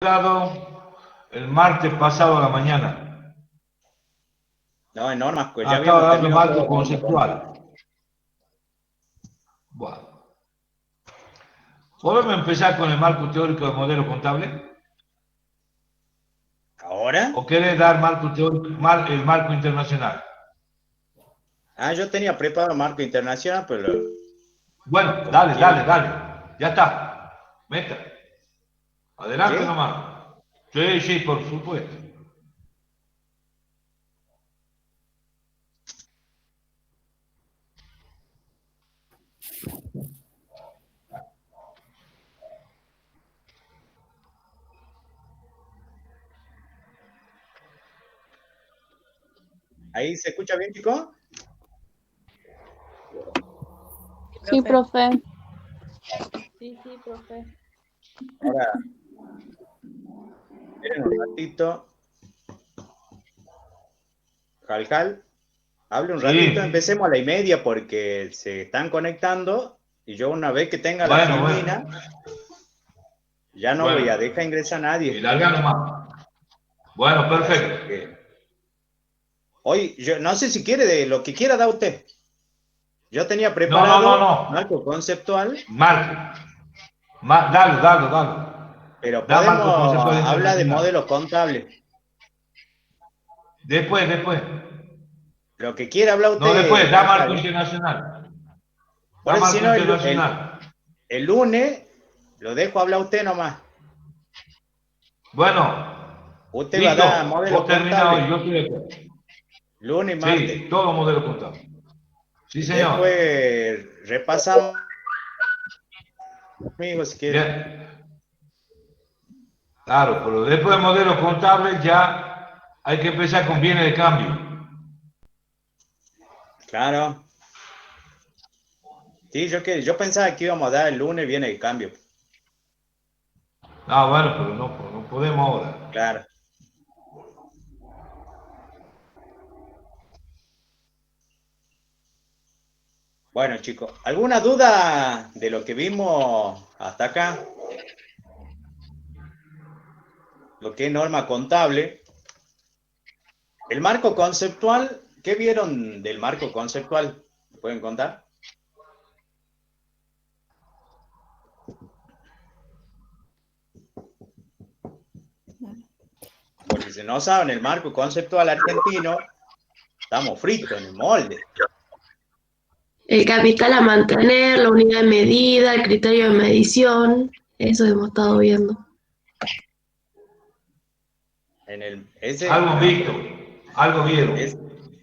dado el martes pasado a la mañana. No, en normas, pues ya Estaba habíamos dando terminado marco todo el marco conceptual. Bueno. ¿Podemos empezar con el marco teórico del modelo contable? ¿Ahora? ¿O querés dar marco teórico, el marco internacional? Yo tenía preparado marco internacional, pero Bueno, como dale. quieren. Ya está. Meta. Adelante ¿Sí? nomás. Sí, por supuesto. ¿Ahí se escucha bien, chicos? Sí, profe. Sí, profe. Ahora, esperen un ratito. Jalcal, hable un ratito, Sí. empecemos a 1:30 porque se están conectando y yo una vez que tenga la Bueno. filmina, ya no voy a Bueno. dejar ingresar a Y nadie. larga nomás. Bueno, Así perfecto. que, hoy, yo no sé si quiere de lo que quiera da usted. Yo tenía preparado No. marco conceptual, Marco. Dale. pero Da podemos marco conceptual hablar de internacional. modelos contables. Después. Lo que quiera hablar No, después, usted, da marco Jalcal. internacional. Por Da eso, si marco no, internacional. el lunes lo dejo hablar usted nomás. Bueno, Usted va a dar listo. modelos Vos terminás contables hoy, yo estoy de acuerdo. lunes y martes. Sí, todo modelo contable. Sí, señor. Después repasamos, amigos, si quiere. Bien. Claro, pero después del modelo contable ya hay que empezar con bienes de cambio. Claro. Sí, yo pensaba que íbamos a dar el lunes, viene el cambio. Bueno, pero no podemos ahora. Claro. Bueno, chicos, ¿alguna duda de lo que vimos hasta acá? Lo que es norma contable. El marco conceptual, ¿qué vieron del marco conceptual? ¿Me pueden contar? Porque si no saben, el marco conceptual argentino, estamos fritos en el molde. El capital a mantener, la unidad de medida, el criterio de medición, eso hemos estado viendo. Algo han visto, algo vieron.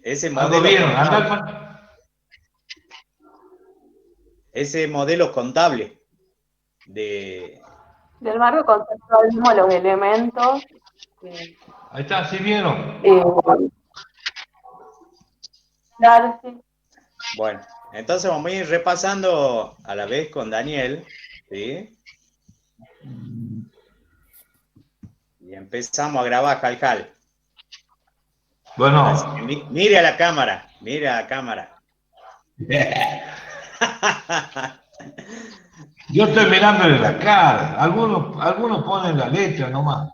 Ese Algo modelo vieron. contable. Ese modelo contable de... Del marco conceptual vimos los elementos. Ahí está, sí vieron. Claro, sí. Bueno, entonces vamos a ir repasando a la vez con Daniel, ¿sí? Y empezamos a grabar Jalcal. Bueno. Así que mire a la cámara, mire a la cámara. Yo estoy mirándole la cara. Algunos ponen la letra nomás.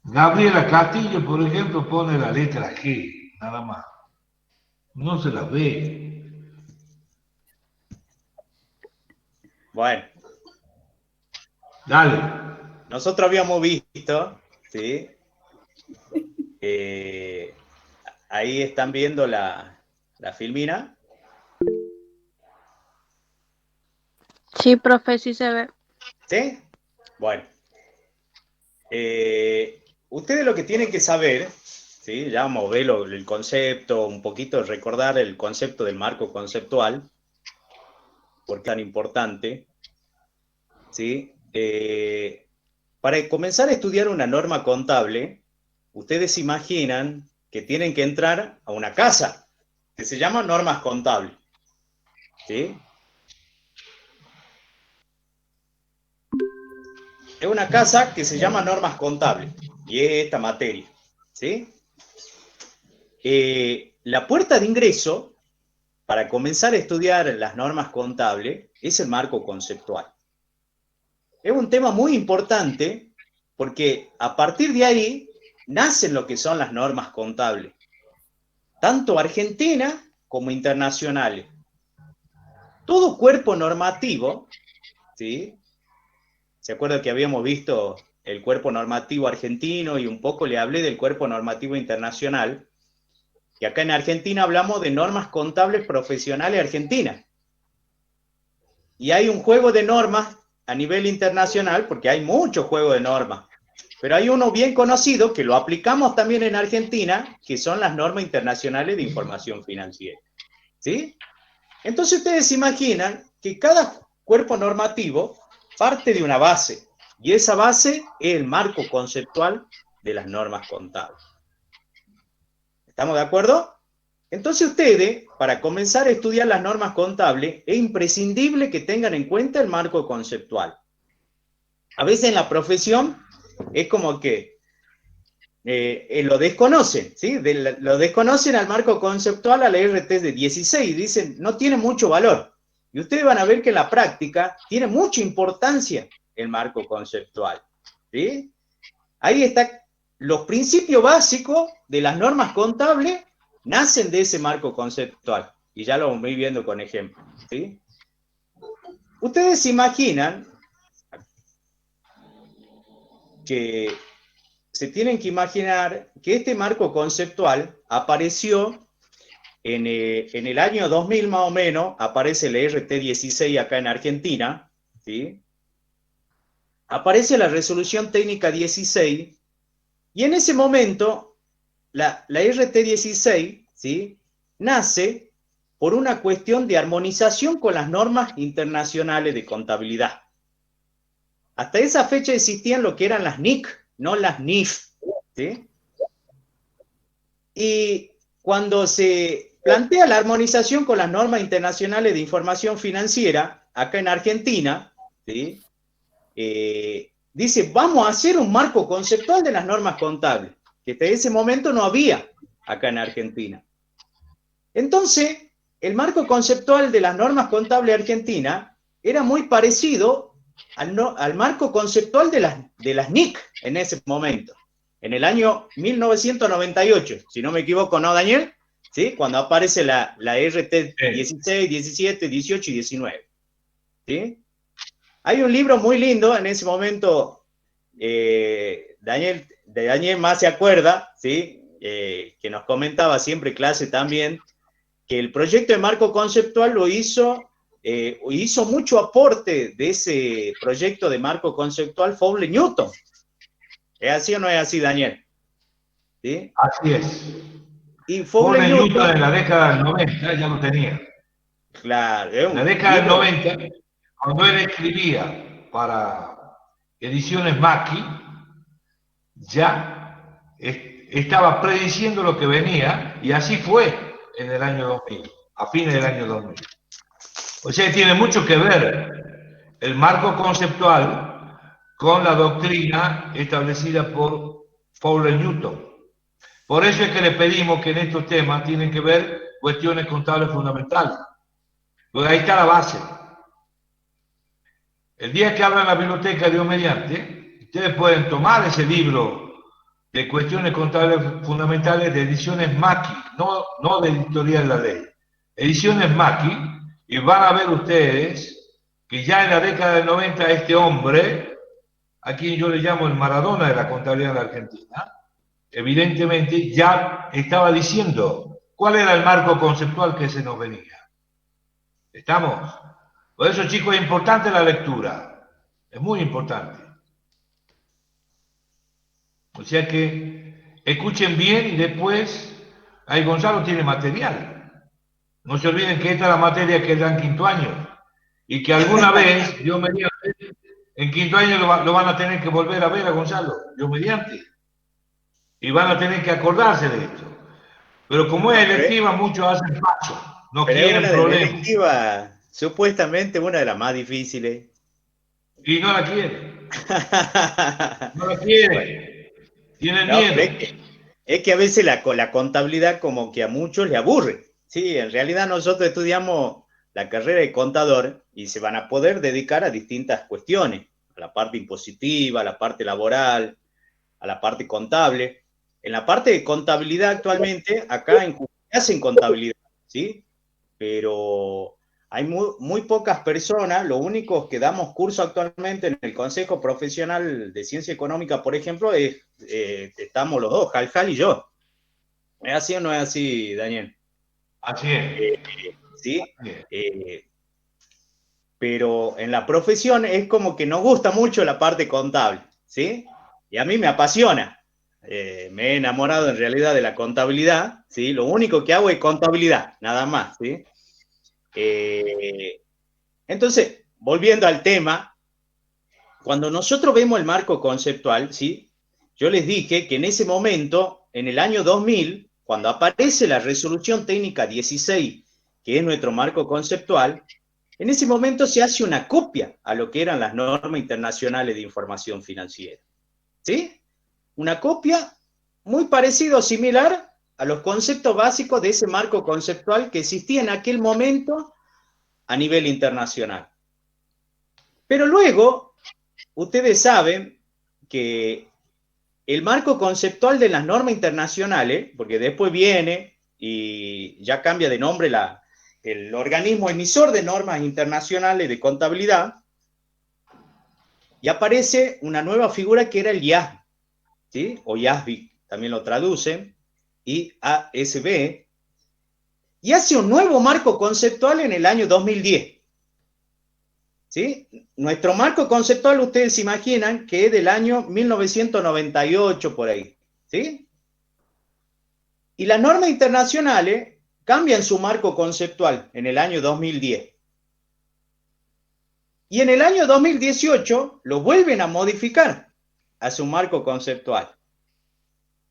Gabriela Castillo, por ejemplo, pone la letra G, nada más. No se la ve. Bueno. Dale. Nosotros habíamos visto, ¿sí? Ahí están viendo la filmina. Sí, profe, sí se ve. ¿Sí? Bueno. Ustedes lo que tienen que saber, ¿sí? Ya vamos a ver el concepto, un poquito recordar el concepto del marco conceptual, porque es tan importante, ¿sí? Para comenzar a estudiar una norma contable, ustedes imaginan que tienen que entrar a una casa que se llama normas contables, ¿sí? Es una casa que se llama normas contables y es esta materia, ¿sí? La puerta de ingreso para comenzar a estudiar las normas contables es el marco conceptual. Es un tema muy importante porque a partir de ahí nacen lo que son las normas contables, tanto argentinas como internacionales. Todo cuerpo normativo, ¿sí? ¿Se acuerda que habíamos visto el cuerpo normativo argentino y un poco le hablé del cuerpo normativo internacional? Y acá en Argentina hablamos de normas contables profesionales argentinas. Y hay un juego de normas a nivel internacional, porque hay mucho juego de normas, pero hay uno bien conocido que lo aplicamos también en Argentina, que son las normas internacionales de información financiera. ¿Sí? Entonces ustedes se imaginan que cada cuerpo normativo parte de una base, y esa base es el marco conceptual de las normas contables. ¿Estamos de acuerdo? Entonces ustedes, para comenzar a estudiar las normas contables, es imprescindible que tengan en cuenta el marco conceptual. A veces en la profesión es como que lo desconocen, ¿sí? Lo desconocen al marco conceptual, a la RT de 16, dicen, no tiene mucho valor. Y ustedes van a ver que en la práctica tiene mucha importancia el marco conceptual, ¿sí? Ahí está, los principios básicos de las normas contables nacen de ese marco conceptual, y ya lo vamos a ir viendo con ejemplos, ¿sí? Ustedes se imaginan que se tienen que imaginar que este marco conceptual apareció en el año 2000 más o menos, aparece el RT16 acá en Argentina, ¿sí? Aparece la resolución técnica 16, y en ese momento la RT16, ¿sí?, nace por una cuestión de armonización con las normas internacionales de contabilidad. Hasta esa fecha existían lo que eran las NIC, no las NIF, ¿sí? Y cuando se plantea la armonización con las normas internacionales de información financiera, acá en Argentina, ¿sí?, dice, vamos a hacer un marco conceptual de las normas contables, que hasta ese momento no había acá en Argentina. Entonces, el marco conceptual de las normas contables argentinas era muy parecido al marco conceptual de las NIC en ese momento, en el año 1998, si no me equivoco, ¿no, Daniel? ¿Sí? Cuando aparece la RT 16, 17, 18 y 19. ¿Sí? Hay un libro muy lindo, en ese momento, Daniel más se acuerda, ¿sí? Que nos comentaba siempre clase también, que el proyecto de marco conceptual lo hizo mucho aporte de ese proyecto de marco conceptual Fowler Newton. ¿Es así o no es así, Daniel? ¿Sí? Así es. Y Fowler Newton en la década del 90 ya lo tenía. Claro. En la década del 90, cuando él escribía para Ediciones Macchi, ya estaba prediciendo lo que venía, y así fue en el año 2000, a fines del año 2000. O sea, tiene mucho que ver el marco conceptual con la doctrina establecida por Fowler Newton. Por eso es que le pedimos que en estos temas tienen que ver cuestiones contables fundamentales. Porque ahí está la base. El día que abran la biblioteca Dios mediante, ustedes pueden tomar ese libro de cuestiones contables fundamentales de Ediciones Macchi, no de Editorial La Ley, Ediciones Macchi, y van a ver ustedes que ya en la década del 90 este hombre, a quien yo le llamo el Maradona de la contabilidad en la Argentina, evidentemente ya estaba diciendo cuál era el marco conceptual que se nos venía. ¿Estamos? Por eso, chicos, es importante la lectura. Es muy importante. O sea que escuchen bien, y después, ahí Gonzalo tiene material. No se olviden que esta es la materia que da en quinto año. Y que alguna vez, Dios mediante, en quinto año lo van a tener que volver a ver a Gonzalo, Dios mediante. Y van a tener que acordarse de esto. Pero como es electiva, muchos hacen paso. No quieren problemas. Electiva, supuestamente una de las más difíciles. Y no la quiere. No la quiere. Tienen miedo. Es que a veces la contabilidad como que a muchos le aburre. Sí, en realidad nosotros estudiamos la carrera de contador y se van a poder dedicar a distintas cuestiones. a la parte impositiva, a la parte laboral, a la parte contable. En la parte de contabilidad actualmente, acá en Jujuy hacen contabilidad, ¿sí? Pero hay muy pocas personas, lo único que damos curso actualmente en el Consejo Profesional de Ciencia Económica, por ejemplo, estamos los dos, Jaljal y yo. ¿Es así o no es así, Daniel? Así es. ¿Sí? Así es. Pero en la profesión es como que nos gusta mucho la parte contable, ¿sí? Y a mí me apasiona. Me he enamorado en realidad de la contabilidad, ¿sí? Lo único que hago es contabilidad, nada más, ¿sí? Entonces, volviendo al tema, cuando nosotros vemos el marco conceptual, ¿sí? Yo les dije que en ese momento, en el año 2000, cuando aparece la resolución técnica 16, que es nuestro marco conceptual, en ese momento se hace una copia a lo que eran las normas internacionales de información financiera. ¿Sí? Una copia muy parecida o similar a los conceptos básicos de ese marco conceptual que existía en aquel momento a nivel internacional. Pero luego, ustedes saben que el marco conceptual de las normas internacionales, porque después viene y ya cambia de nombre el organismo emisor de normas internacionales de contabilidad, y aparece una nueva figura que era el IASB, ¿sí? O IASB, también lo traducen, IASB, y hace un nuevo marco conceptual en el año 2010. ¿Sí? Nuestro marco conceptual, ustedes se imaginan que es del año 1998 por ahí. ¿Sí? Y las normas internacionales cambian su marco conceptual en el año 2010. Y en el año 2018 lo vuelven a modificar a su marco conceptual,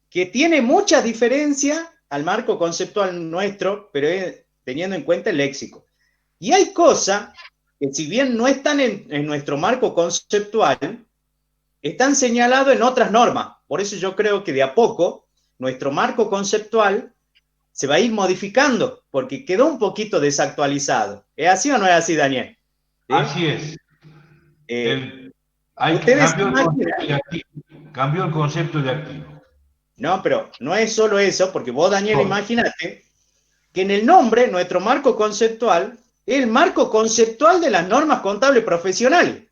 que tiene mucha diferencia al marco conceptual nuestro, pero teniendo en cuenta el léxico. Y hay cosas que si bien no están en nuestro marco conceptual, están señalados en otras normas. Por eso yo creo que de a poco nuestro marco conceptual se va a ir modificando, porque quedó un poquito desactualizado. ¿Es así o no es así, Daniel? ¿Sí? Así es. Ustedes Cambió el concepto de activo. Cambió el concepto de activo. No, pero no es solo eso, porque vos, Daniel, imagínate que en el nombre, nuestro marco conceptual, es el marco conceptual de las normas contables profesionales.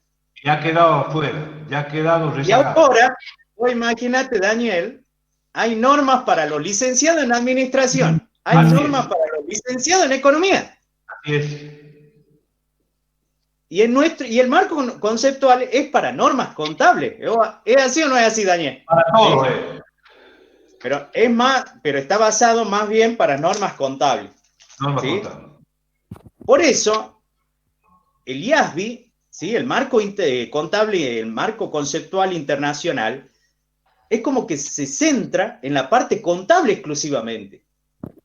Ya ha quedado afuera, ya ha quedado rezagado. Y ahora, vos imagínate, Daniel, hay normas para los licenciados en administración, hay normas para los licenciados en economía. Así es. Y el marco conceptual es para normas contables. ¿Es así o no es así, Daniel? Para todo, ¿sí? Pero está basado más bien para normas contables. Normas ¿sí? contables. Por eso, el IASB, ¿sí? El marco contable, el marco conceptual internacional, es como que se centra en la parte contable exclusivamente,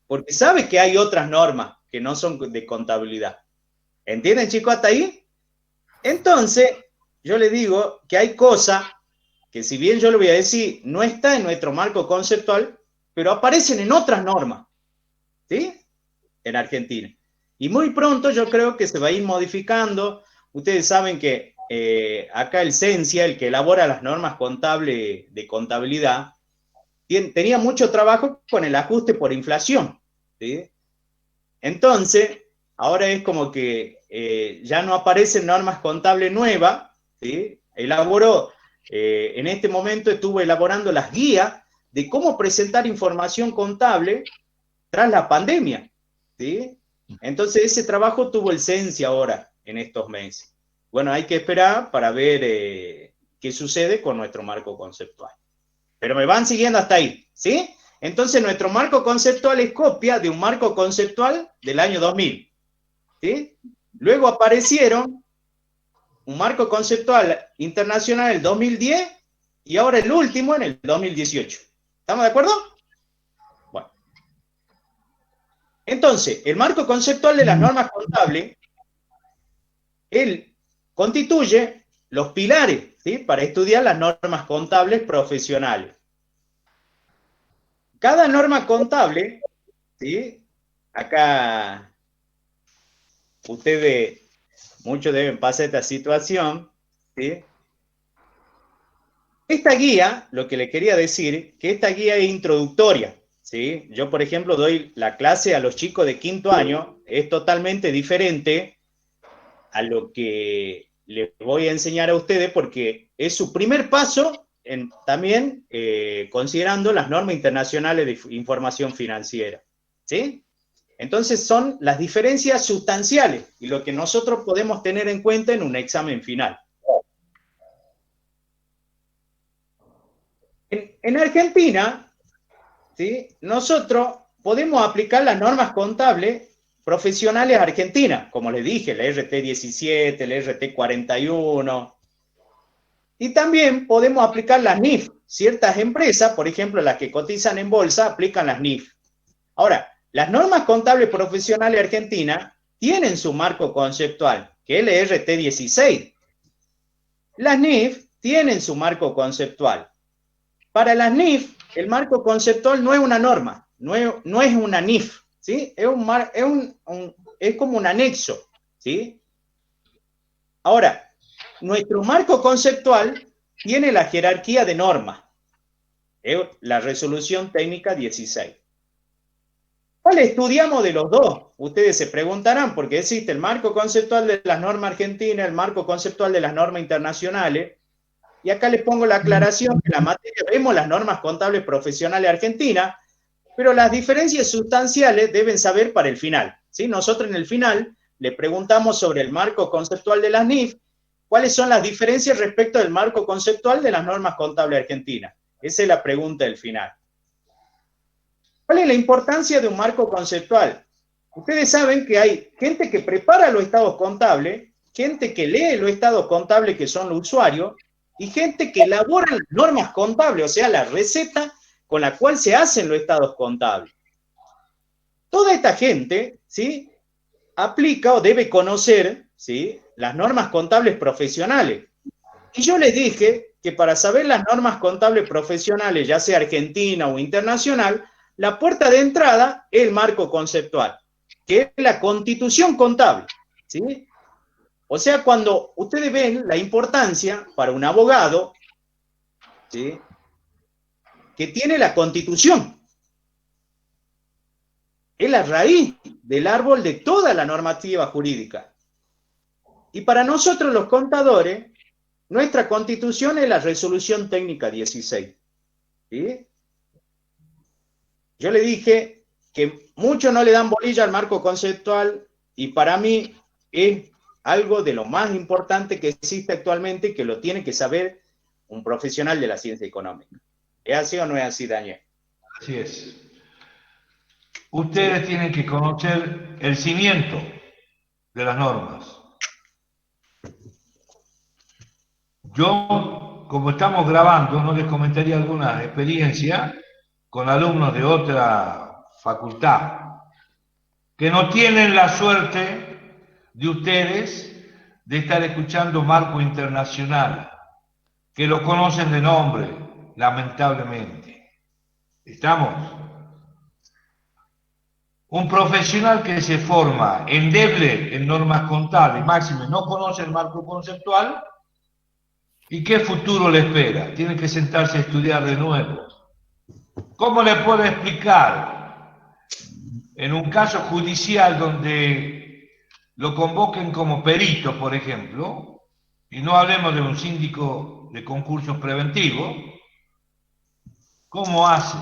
porque sabe que hay otras normas que no son de contabilidad. ¿Entienden, chicos, hasta ahí? Entonces, yo le digo que hay cosas que, si bien yo le voy a decir, no está en nuestro marco conceptual, pero aparecen en otras normas, ¿sí? En Argentina. Y muy pronto yo creo que se va a ir modificando. Ustedes saben que acá el CENSIA, el que elabora las normas contables de contabilidad, tenía mucho trabajo con el ajuste por inflación, ¿sí? Entonces, ahora es como que ya no aparecen normas contables nuevas, ¿sí? Elaboró, en este momento estuvo elaborando las guías de cómo presentar información contable tras la pandemia, ¿sí? Entonces ese trabajo tuvo el CENSI ahora, en estos meses. Bueno, hay que esperar para ver qué sucede con nuestro marco conceptual. Pero me van siguiendo hasta ahí, ¿sí? Entonces nuestro marco conceptual es copia de un marco conceptual del año 2000, ¿sí? Luego aparecieron un marco conceptual internacional en el 2010 y ahora el último en el 2018. ¿Estamos de acuerdo? Bueno. Entonces, el marco conceptual de las normas contables, él constituye los pilares, ¿sí? Para estudiar las normas contables profesionales. Cada norma contable, ¿sí? Acá ustedes, muchos deben pasar esta situación, ¿sí? Esta guía, lo que le quería decir, que esta guía es introductoria, ¿sí? Yo, por ejemplo, doy la clase a los chicos de 5º año, es totalmente diferente a lo que les voy a enseñar a ustedes porque es su primer paso también considerando las normas internacionales de información financiera, ¿sí? Entonces son las diferencias sustanciales y lo que nosotros podemos tener en cuenta en un examen final. En Argentina, ¿sí?, nosotros podemos aplicar las normas contables profesionales argentinas, como les dije, la RT17, la RT41, y también podemos aplicar las NIF. Ciertas empresas, por ejemplo, las que cotizan en bolsa, aplican las NIF. Ahora, las normas contables profesionales argentinas tienen su marco conceptual, que es la RT16. Las NIF tienen su marco conceptual. Para las NIF, el marco conceptual no es una norma, no es una NIF, ¿sí? Es como un anexo, ¿sí? Ahora, nuestro marco conceptual tiene la jerarquía de normas, la resolución técnica 16. ¿Cuál estudiamos de los dos? Ustedes se preguntarán, porque existe el marco conceptual de las normas argentinas, el marco conceptual de las normas internacionales, y acá les pongo la aclaración que en la materia vemos las normas contables profesionales argentinas, pero las diferencias sustanciales deben saber para el final, ¿sí? Nosotros en el final le preguntamos sobre el marco conceptual de las NIF, cuáles son las diferencias respecto del marco conceptual de las normas contables argentinas. Esa es la pregunta del final. ¿Cuál es la importancia de un marco conceptual? Ustedes saben que hay gente que prepara los estados contables, gente que lee los estados contables que son los usuarios, y gente que elabora las normas contables, o sea, la receta con la cual se hacen los estados contables. Toda esta gente, ¿sí?, aplica o debe conocer, ¿sí?, las normas contables profesionales. Y yo les dije que para saber las normas contables profesionales, ya sea argentina o internacional, la puerta de entrada es el marco conceptual, que es la constitución contable, ¿sí? O sea, cuando ustedes ven la importancia para un abogado, ¿sí?, que tiene la Constitución. Es la raíz del árbol de toda la normativa jurídica. Y para nosotros los contadores, nuestra Constitución es la resolución técnica 16. ¿Sí? Yo le dije que muchos no le dan bolilla al marco conceptual y para mí es algo de lo más importante que existe actualmente y que lo tiene que saber un profesional de la ciencia económica. ¿Es así o no es así, Daniel? Así es. Ustedes tienen que conocer el cimiento de las normas. Yo, como estamos grabando, no les comentaría alguna experiencia con alumnos de otra facultad que no tienen la suerte de ustedes de estar escuchando marco internacional, que lo conocen de nombre, lamentablemente. ¿Estamos? Un profesional que se forma endeble en normas contables, máxime, no conoce el marco conceptual, ¿y qué futuro le espera? Tiene que sentarse a estudiar de nuevo. ¿Cómo le puedo explicar en un caso judicial donde lo convoquen como perito, por ejemplo, y no hablemos de un síndico de concursos preventivos, cómo hace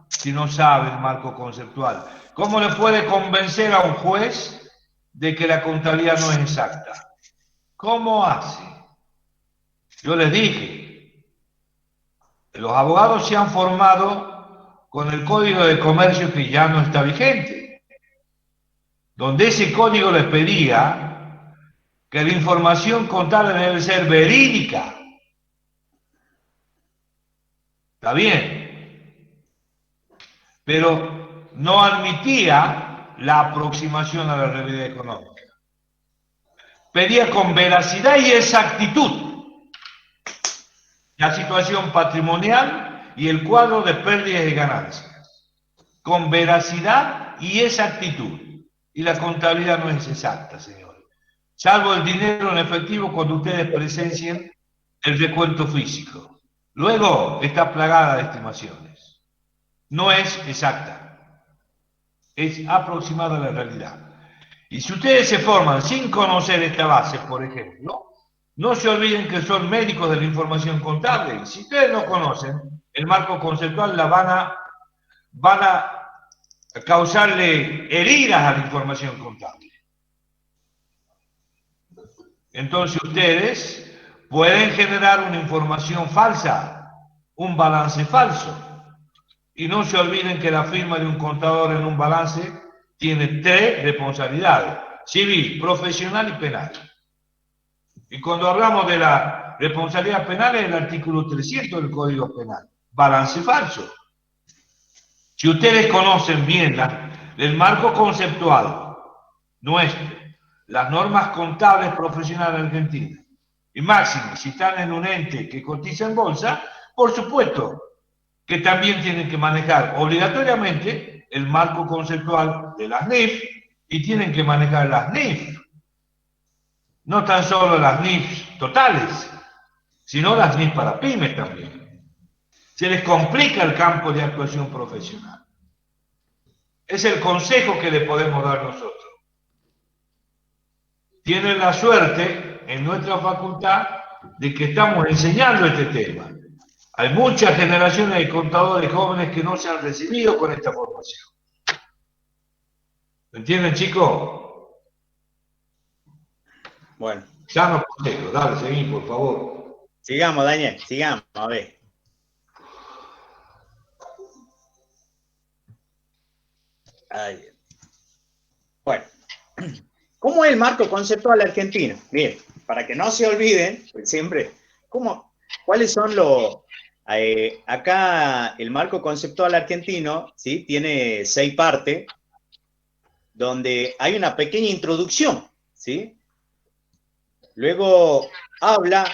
si no sabe el marco conceptual? ¿Cómo le puede convencer a un juez de que la contabilidad no es exacta? ¿Cómo hace? Yo les dije, los abogados se han formado con el Código de Comercio que ya no está vigente, donde ese código les pedía que la información contable debe ser verídica. Está bien, pero no admitía la aproximación a la realidad económica. Pedía con veracidad y exactitud la situación patrimonial y el cuadro de pérdidas y ganancias. Con veracidad y exactitud. Y la contabilidad no es exacta, señores. Salvo el dinero en efectivo cuando ustedes presencien el recuento físico. Luego está plagada de estimaciones. No es exacta, es aproximada a la realidad. Y si ustedes se forman sin conocer esta base, por ejemplo, no se olviden que son médicos de la información contable. Si ustedes no conocen el marco conceptual, van a causarle heridas a la información contable. Entonces ustedes pueden generar una información falsa, un balance falso. Y no se olviden que la firma de un contador en un balance tiene 3 responsabilidades: civil, profesional y penal. Y cuando hablamos de la responsabilidad penal es el artículo 300 del Código Penal, balance falso. Si ustedes conocen bien el marco conceptual nuestro, las normas contables profesionales argentinas, y máximo, si están en un ente que cotiza en bolsa, por supuesto que también tienen que manejar obligatoriamente el marco conceptual de las NIF y tienen que manejar las NIF. No tan solo las NIF totales, sino las NIF para pymes también. Se les complica el campo de actuación profesional. Es el consejo que le podemos dar nosotros. Tienen la suerte en nuestra facultad de que estamos enseñando este tema. Hay muchas generaciones de contadores jóvenes que no se han recibido con esta formación. ¿Me entienden, chicos? Bueno. Ya no consejo, dale, seguí, por favor. Sigamos, Daniel, sigamos, a ver. Ahí. Bueno, ¿cómo es el marco conceptual argentino? Bien, para que no se olviden, pues siempre, ¿cuáles son los... acá el marco conceptual argentino, ¿sí? Tiene 6 partes, donde hay una pequeña introducción, ¿sí? Luego habla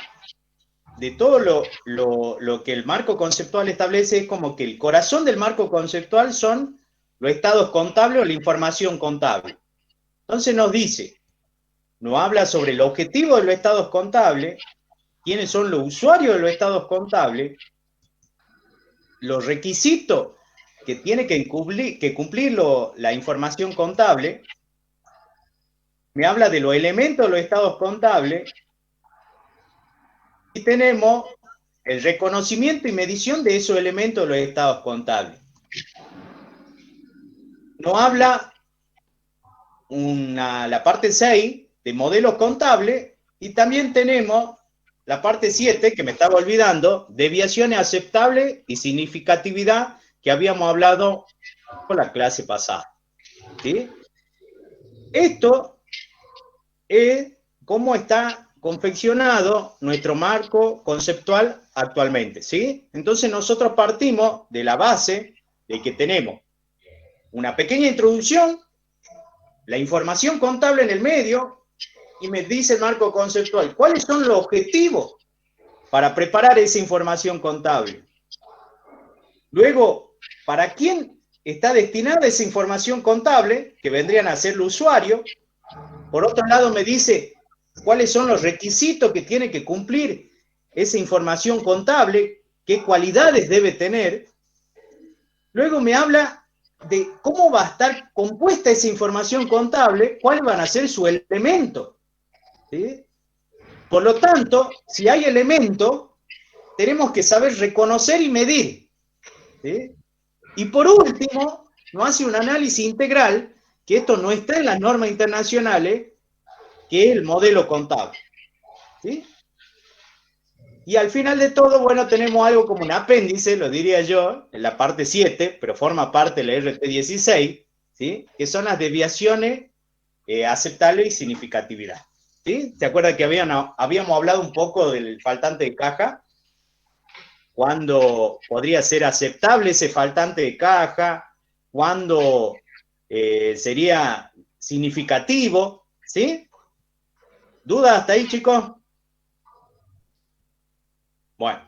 de todo lo que el marco conceptual establece, es como que el corazón del marco conceptual son los estados contables o la información contable. Entonces nos habla sobre el objetivo de los estados contables, quiénes son los usuarios de los estados contables, los requisitos que tiene que cumplir la información contable, me habla de los elementos de los estados contables, y tenemos el reconocimiento y medición de esos elementos de los estados contables. Nos habla la parte 6 de modelos contables, y también tenemos la parte 7, que me estaba olvidando, desviaciones aceptables y significatividad, que habíamos hablado con la clase pasada. ¿Sí? Esto es cómo está confeccionado nuestro marco conceptual actualmente, ¿sí? Entonces nosotros partimos de la base de que tenemos una pequeña introducción, la información contable en el medio, y me dice el marco conceptual, ¿cuáles son los objetivos para preparar esa información contable? Luego, ¿para quién está destinada esa información contable? Que vendrían a ser el usuario. Por otro lado, me dice cuáles son los requisitos que tiene que cumplir esa información contable, qué cualidades debe tener. Luego me habla de cómo va a estar compuesta esa información contable, cuáles van a ser sus elementos. ¿Sí? Por lo tanto, si hay elementos, tenemos que saber reconocer y medir. ¿Sí? Y por último, nos hace un análisis integral, que esto no está en las normas internacionales, que es el modelo contable. ¿Sí? Y al final de todo, bueno, tenemos algo como un apéndice, lo diría yo, en la parte 7, pero forma parte de la RT16, ¿sí? Que son las desviaciones aceptables y significatividad. ¿Sí? ¿Se acuerdan que habíamos hablado un poco del faltante de caja? ¿Cuándo podría ser aceptable ese faltante de caja? ¿Cuándo sería significativo? ¿Sí? ¿Dudas hasta ahí, chicos? Bueno,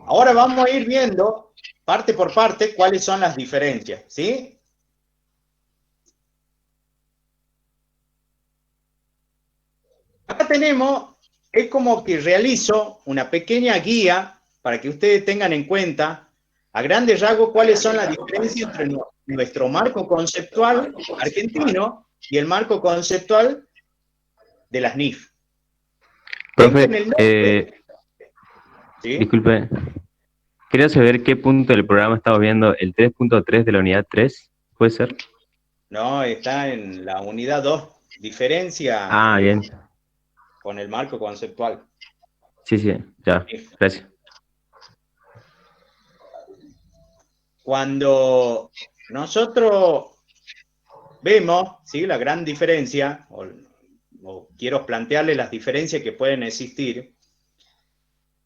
ahora vamos a ir viendo parte por parte cuáles son las diferencias, ¿sí? Acá tenemos, es como que realizo una pequeña guía para que ustedes tengan en cuenta, a grandes rasgos, cuáles son las diferencias entre nuestro marco conceptual argentino y el marco conceptual de las NIF. Profe, En el norte, ¿sí? disculpe, quería saber qué punto del programa estamos viendo, el 3.3 de la unidad 3, ¿puede ser? No, está en la unidad 2, diferencia Ah, bien. con el marco conceptual. Sí, ya, gracias. Cuando nosotros vemos, ¿sí?, la gran diferencia, o quiero plantearles las diferencias que pueden existir,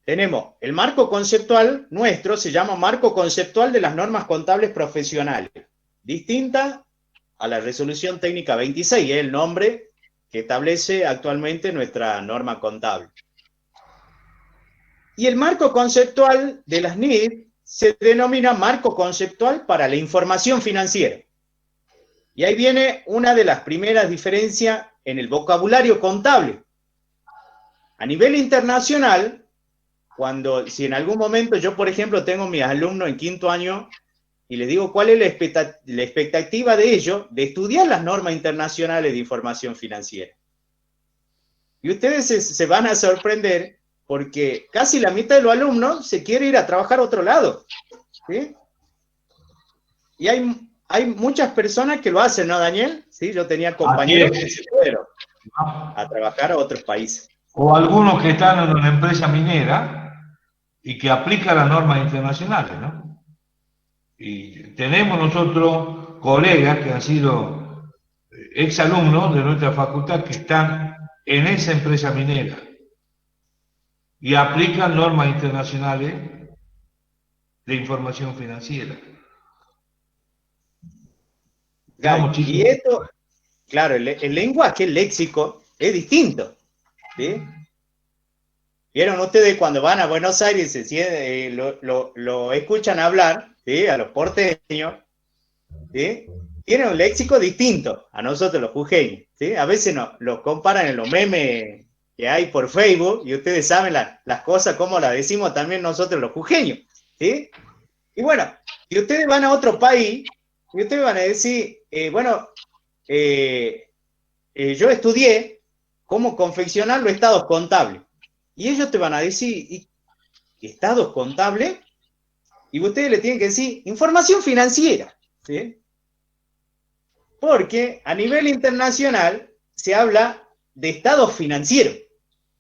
tenemos el marco conceptual nuestro, se llama marco conceptual de las normas contables profesionales, distinta a la resolución técnica 26, es el nombre que establece actualmente nuestra norma contable. Y el marco conceptual de las NIF se denomina marco conceptual para la información financiera. Y ahí viene una de las primeras diferencias en el vocabulario contable. A nivel internacional, si en algún momento yo, por ejemplo, tengo mis alumnos en quinto año y les digo cuál es la expectativa de ellos de estudiar las normas internacionales de información financiera. Y ustedes se van a sorprender porque casi la mitad de los alumnos se quiere ir a trabajar a otro lado, ¿sí? Y hay muchas personas que lo hacen, ¿no, Daniel? Sí, yo tenía compañeros que se fueron a trabajar a otros países. O algunos que están en una empresa minera y que aplican las normas internacionales, ¿no? Y tenemos nosotros colegas que han sido exalumnos de nuestra facultad que están en esa empresa minera y aplican normas internacionales de información financiera. Y esto, claro, el lenguaje, el léxico, es distinto, ¿sí? ¿Vieron ustedes cuando van a Buenos Aires y lo escuchan hablar, ¿sí?, a los porteños, ¿sí?, tienen un léxico distinto a nosotros los jujeños, ¿sí? A veces los comparan en los memes que hay por Facebook y ustedes saben las cosas como las decimos también nosotros los jujeños, ¿sí? Y bueno, si ustedes van a otro país y ustedes van a decir, yo estudié cómo confeccionar los estados contables. Y ellos te van a decir, ¿estados contables? Y ustedes le tienen que decir, información financiera, ¿sí? Porque a nivel internacional se habla de estados financieros,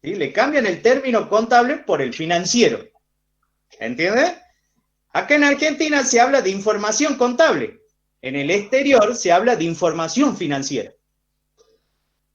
¿sí? Le cambian el término contable por el financiero, ¿entiendes? Acá en Argentina se habla de información contable, en el exterior se habla de información financiera.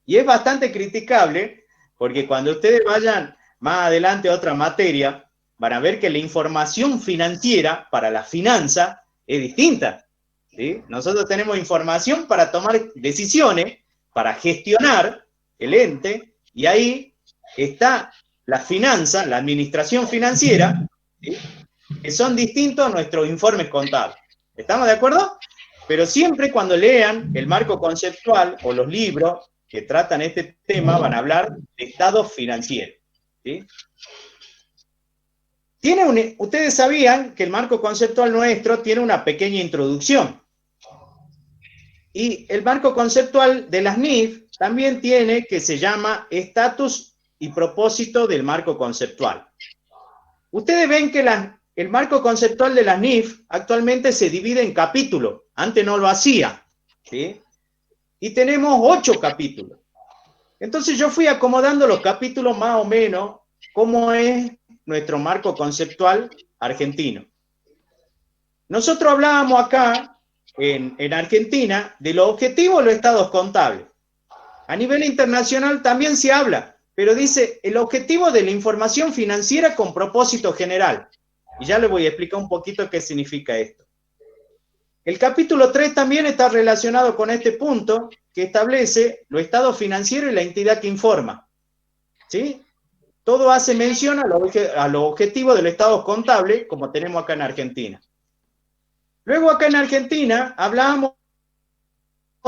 Y es bastante criticable, porque cuando ustedes vayan más adelante a otra materia, van a ver que la información financiera para la finanza es distinta, ¿sí? Nosotros tenemos información para tomar decisiones, para gestionar el ente, y ahí está la finanza, la administración financiera, ¿sí?, que son distintos a nuestros informes contables. ¿Estamos de acuerdo? Pero siempre cuando lean el marco conceptual o los libros que tratan este tema van a hablar de estados financieros, ¿sí? Ustedes sabían que el marco conceptual nuestro tiene una pequeña introducción. Y el marco conceptual de las NIF también tiene, que se llama estatus y propósito del marco conceptual. Ustedes ven que el marco conceptual de las NIF actualmente se divide en capítulos. Antes no lo hacía, ¿sí? Y tenemos 8 capítulos. Entonces yo fui acomodando los capítulos más o menos como es nuestro marco conceptual argentino. Nosotros hablábamos acá, en Argentina, de los objetivos de los estados contables. A nivel internacional también se habla, pero dice el objetivo de la información financiera con propósito general. Y ya les voy a explicar un poquito qué significa esto. El capítulo 3 también está relacionado con este punto, que establece los estados financieros y la entidad que informa, ¿sí? Todo hace mención a los objetivos de los estados contables, como tenemos acá en Argentina. Luego acá en Argentina hablamos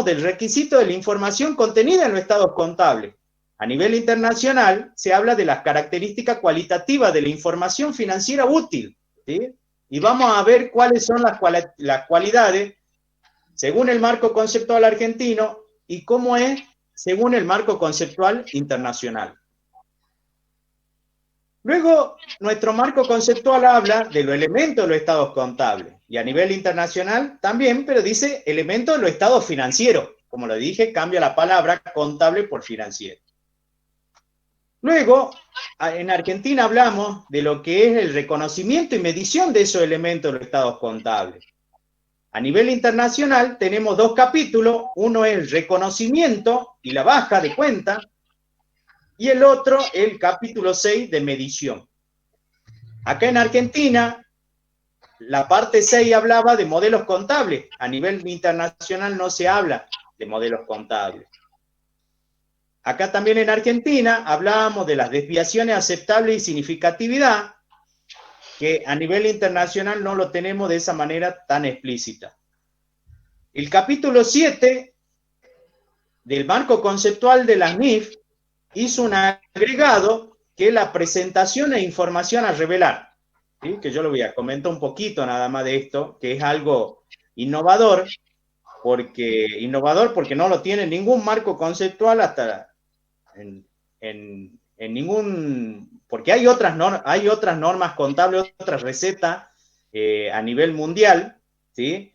del requisito de la información contenida en los estados contables. A nivel internacional se habla de las características cualitativas de la información financiera útil, ¿sí? Y vamos a ver cuáles son las cualidades según el marco conceptual argentino y cómo es según el marco conceptual internacional. Luego, nuestro marco conceptual habla de los elementos de los estados contables, y a nivel internacional también, pero dice elementos de los estados financieros. Como lo dije, cambia la palabra contable por financiero. Luego, en Argentina hablamos de lo que es el reconocimiento y medición de esos elementos de los estados contables. A nivel internacional tenemos dos capítulos, uno es el reconocimiento y la baja de cuenta, y el otro, el capítulo 6 de medición. Acá en Argentina, la parte 6 hablaba de modelos contables. A nivel internacional no se habla de modelos contables. Acá también en Argentina hablábamos de las desviaciones aceptables y significatividad, que a nivel internacional no lo tenemos de esa manera tan explícita. El capítulo 7 del marco conceptual de las NIF hizo un agregado que es la presentación e información a revelar, ¿sí? Que yo lo voy a comentar un poquito nada más de esto, que es algo innovador porque no lo tiene ningún marco conceptual hasta en ningún, porque hay otras normas contables, otras recetas a nivel mundial, ¿sí?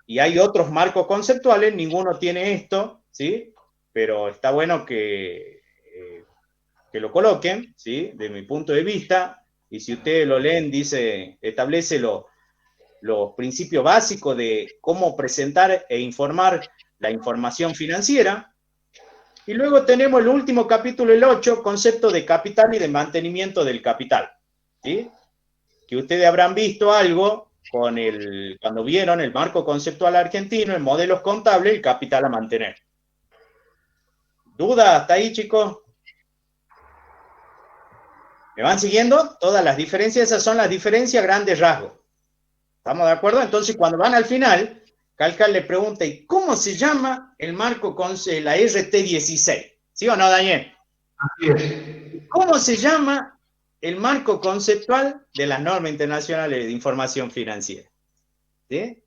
Y hay otros marcos conceptuales, ninguno tiene esto, ¿sí? Pero está bueno que lo coloquen, ¿sí? De mi punto de vista, y si ustedes lo leen, establece los principios básicos de cómo presentar e informar la información financiera. Y luego tenemos el último capítulo, el 8, concepto de capital y de mantenimiento del capital, ¿sí? Que ustedes habrán visto algo cuando vieron el marco conceptual argentino, en modelos contables, el capital a mantener. ¿Duda hasta ahí, chicos? ¿Me van siguiendo? Todas las diferencias, esas son las diferencias a grandes rasgos. ¿Estamos de acuerdo? Entonces, cuando van al final, Calcal le pregunta, ¿y cómo se llama el marco con la RT16? ¿Sí o no, Daniel? Así es. ¿Cómo se llama el marco conceptual de las normas internacionales de información financiera? ¿Sí?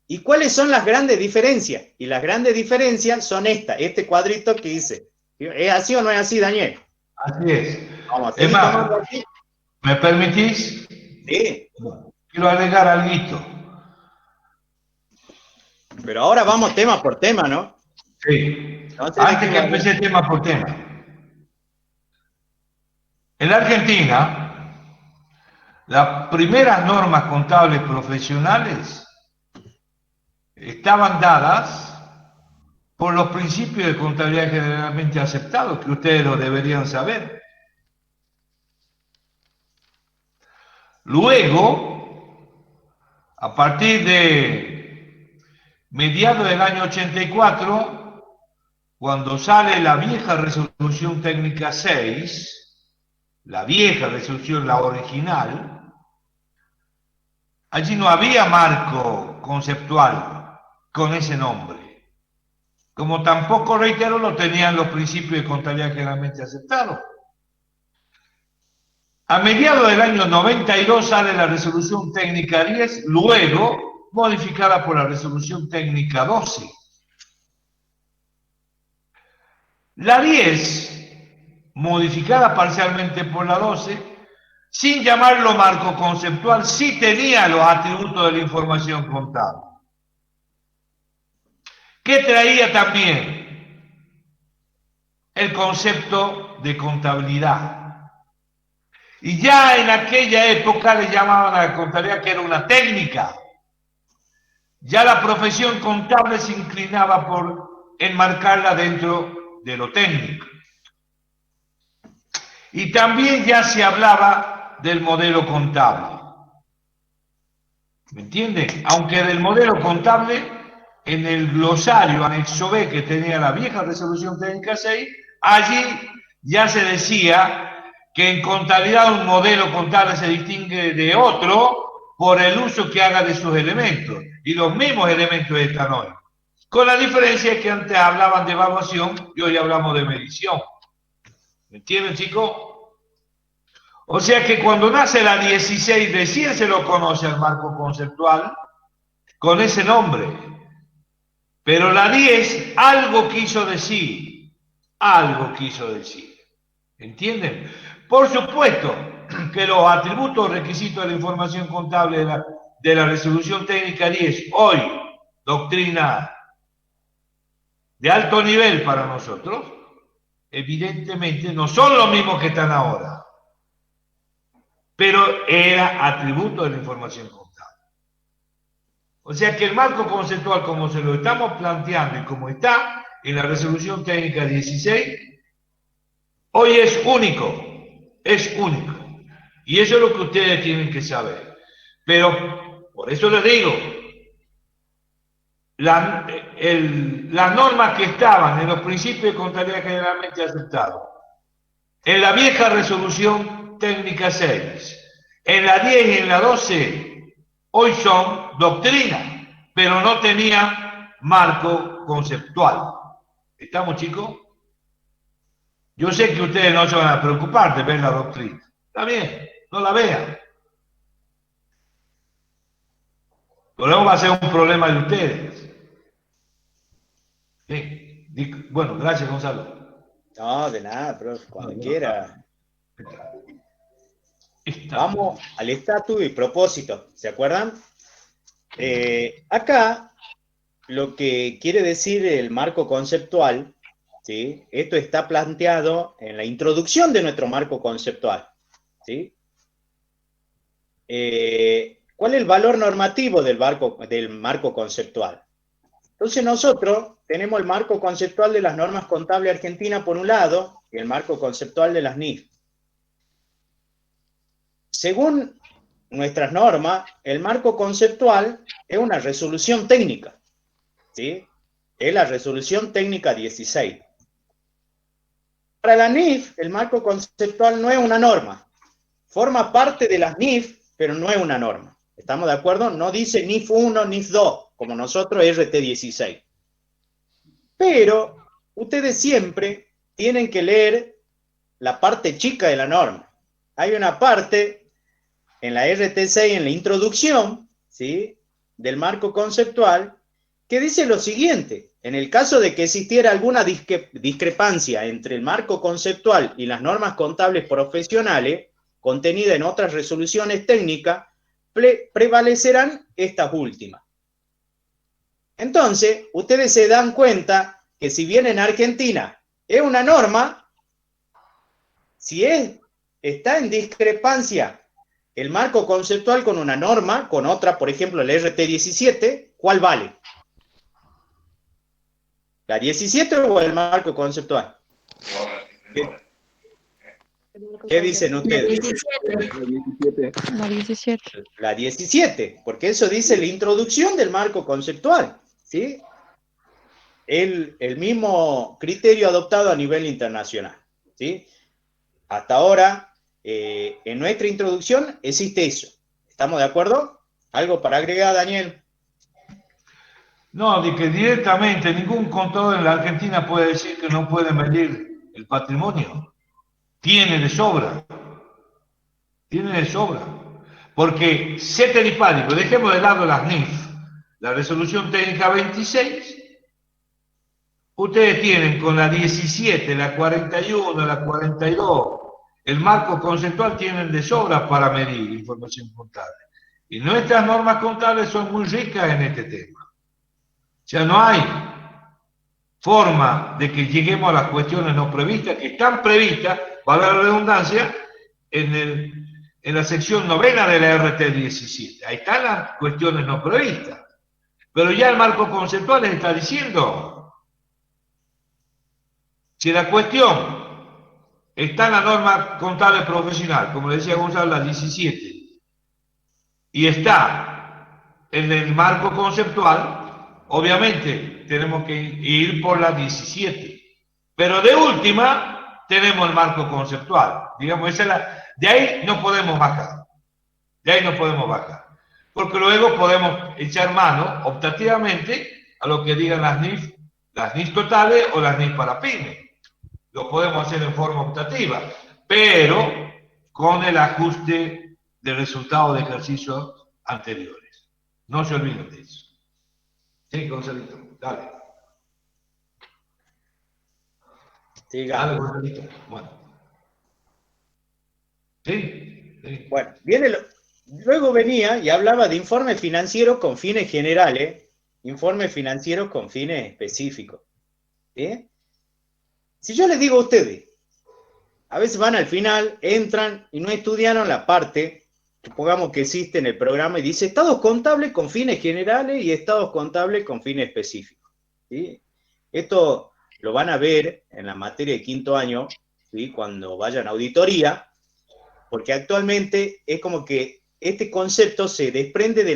¿Y cuáles son las grandes diferencias? Y las grandes diferencias son este cuadrito que dice. ¿Es así o no es así, Daniel? Así es. Vamos, Es más, tomando aquí. ¿me permitís? Sí. Quiero agregar algo. Pero ahora vamos tema por tema, ¿no? Sí. Entonces, Antes que empecé tema por tema. En la Argentina, las primeras normas contables profesionales estaban dadas por los principios de contabilidad generalmente aceptados, que ustedes lo deberían saber. Luego, a partir de mediados del año 84, cuando sale la vieja resolución técnica 6, la vieja resolución, la original, allí no había marco conceptual con ese nombre. Como tampoco, reitero, lo tenían los principios de contabilidad generalmente aceptados. A mediados del año 92 sale la resolución técnica 10, luego modificada por la resolución técnica 12. La 10, modificada parcialmente por la 12, sin llamarlo marco conceptual, sí tenía los atributos de la información contable. ¿Qué traía también? El concepto de contabilidad. Y ya en aquella época le llamaban a la contabilidad que era una técnica. Ya la profesión contable se inclinaba por enmarcarla dentro de lo técnico. Y también ya se hablaba del modelo contable. ¿Me entienden? Aunque del modelo contable, en el glosario anexo B que tenía la vieja resolución técnica 6, allí ya se decía que en contabilidad un modelo contable se distingue de otro por el uso que haga de sus elementos, y los mismos elementos están hoy. Con la diferencia que antes hablaban de evaluación y hoy hablamos de medición. ¿Me entienden, chicos? O sea que cuando nace la 16 recién se lo conoce al marco conceptual con ese nombre. Pero la 10 algo quiso decir. Algo quiso decir. ¿Entienden? Por supuesto que los atributos o requisitos de la información contable de la resolución técnica 10, hoy, doctrina de alto nivel para nosotros, evidentemente no son los mismos que están ahora, pero era atributo de la información contable. O sea que el marco conceptual, como se lo estamos planteando y como está en la resolución técnica 16, hoy es único. Es único. Y eso es lo que ustedes tienen que saber. Pero, por eso les digo, las normas que estaban en los principios de contabilidad generalmente aceptados, en la vieja resolución técnica 6, en la 10 y en la 12, hoy son doctrina, pero no tenían marco conceptual. ¿Estamos, chicos? Yo sé que ustedes no se van a preocupar de ver la doctrina. Está bien, no la vean. Luego va a ser un problema de ustedes. Sí. Bueno, gracias, Gonzalo. No, de nada, profe, cuando quiera. Vamos al estatus y propósito, ¿se acuerdan? Acá, lo que quiere decir el marco conceptual, ¿sí? Esto está planteado en la introducción de nuestro marco conceptual, ¿sí? ¿Cuál es el valor normativo del marco conceptual? Entonces nosotros tenemos el marco conceptual de las normas contables argentinas por un lado y el marco conceptual de las NIF. Según nuestras normas, el marco conceptual es una resolución técnica, ¿sí? Es la resolución técnica 16. Para la NIF, el marco conceptual no es una norma. Forma parte de las NIF, pero no es una norma. ¿Estamos de acuerdo? No dice NIF 1, NIF 2, como nosotros RT 16. Pero ustedes siempre tienen que leer la parte chica de la norma. Hay una parte en la RT6, en la introducción, ¿sí?, del marco conceptual, que dice lo siguiente: en el caso de que existiera alguna discrepancia entre el marco conceptual y las normas contables profesionales, contenida en otras resoluciones técnicas, prevalecerán estas últimas. Entonces, ustedes se dan cuenta que si bien en Argentina es una norma, si está en discrepancia el marco conceptual con una norma, con otra, por ejemplo, el RT17, ¿cuál vale? ¿La 17 o el marco conceptual? ¿Qué dicen ustedes? La 17. La 17, porque eso dice la introducción del marco conceptual, ¿sí? El mismo criterio adoptado a nivel internacional, ¿sí? Hasta ahora, en nuestra introducción existe eso. ¿Estamos de acuerdo? ¿Algo para agregar, Daniel? No, de que directamente ningún contador en la Argentina puede decir que no puede medir el patrimonio. Tiene de sobra. Tiene de sobra. Porque ceteris paribus, dejemos de lado las NIF, la resolución técnica 26, ustedes tienen con la 17, la 41, la 42, el marco conceptual tienen de sobra para medir información contable. Y nuestras normas contables son muy ricas en este tema. O sea, no hay forma de que lleguemos a las cuestiones no previstas, que están previstas, valga la redundancia, en la sección novena de la RT17. Ahí están las cuestiones no previstas. Pero ya el marco conceptual les está diciendo, si la cuestión está en la norma contable profesional, como decía Gonzalo, la 17, y está en el marco conceptual, obviamente tenemos que ir por la 17. Pero de última, tenemos el marco conceptual. Digamos, de ahí no podemos bajar. De ahí no podemos bajar. Porque luego podemos echar mano, optativamente, a lo que digan las NIF totales o las NIF para pymes. Lo podemos hacer en forma optativa, pero con el ajuste de resultados de ejercicios anteriores. No se olviden de eso. Sí, Gonzalito, dale. Siga. Dale, Gonzalito. Bueno. Sí, sí. Bueno, luego venía y hablaba de informes financieros con fines generales, informes financieros con fines específicos. ¿Sí? Si yo les digo a ustedes, a veces van al final, entran y no estudiaron la parte, supongamos que existe en el programa, y dice estados contables con fines generales y estados contables con fines específicos. ¿Sí? Esto lo van a ver en la materia de quinto año, ¿sí? Cuando vayan a auditoría, porque actualmente es como que este concepto se desprende de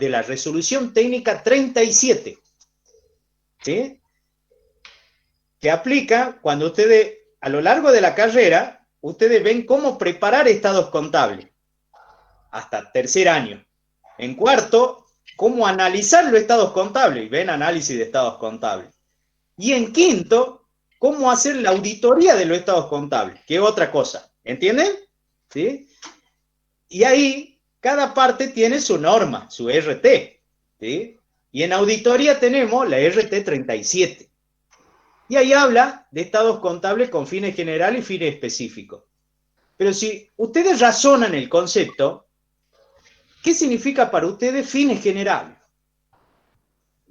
la resolución técnica 37, ¿sí? Que aplica cuando ustedes, a lo largo de la carrera, ustedes ven cómo preparar estados contables, hasta tercer año. En cuarto, cómo analizar los estados contables, y ven análisis de estados contables. Y en quinto, cómo hacer la auditoría de los estados contables, que es otra cosa, ¿entienden? ¿Sí? Y ahí, cada parte tiene su norma, su RT, ¿sí? Y en auditoría tenemos la RT 37. Y ahí habla de estados contables con fines generales y fines específicos. Pero si ustedes razonan el concepto, ¿qué significa para ustedes fines generales?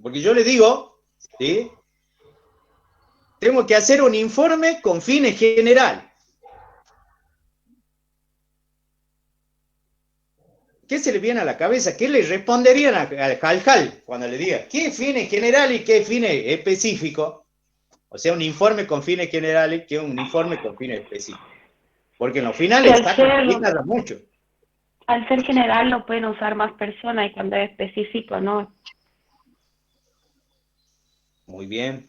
Porque yo les digo, ¿sí? Tengo que hacer un informe con fines generales. ¿Qué se le viene a la cabeza? ¿Qué le responderían al Jal cuando le diga qué fines generales y qué fines específicos? O sea, un informe con fines generales que un informe con fines específicos. Porque en los finales está complicado mucho. Al ser general lo pueden usar más personas y cuando es específico, ¿no? Muy bien.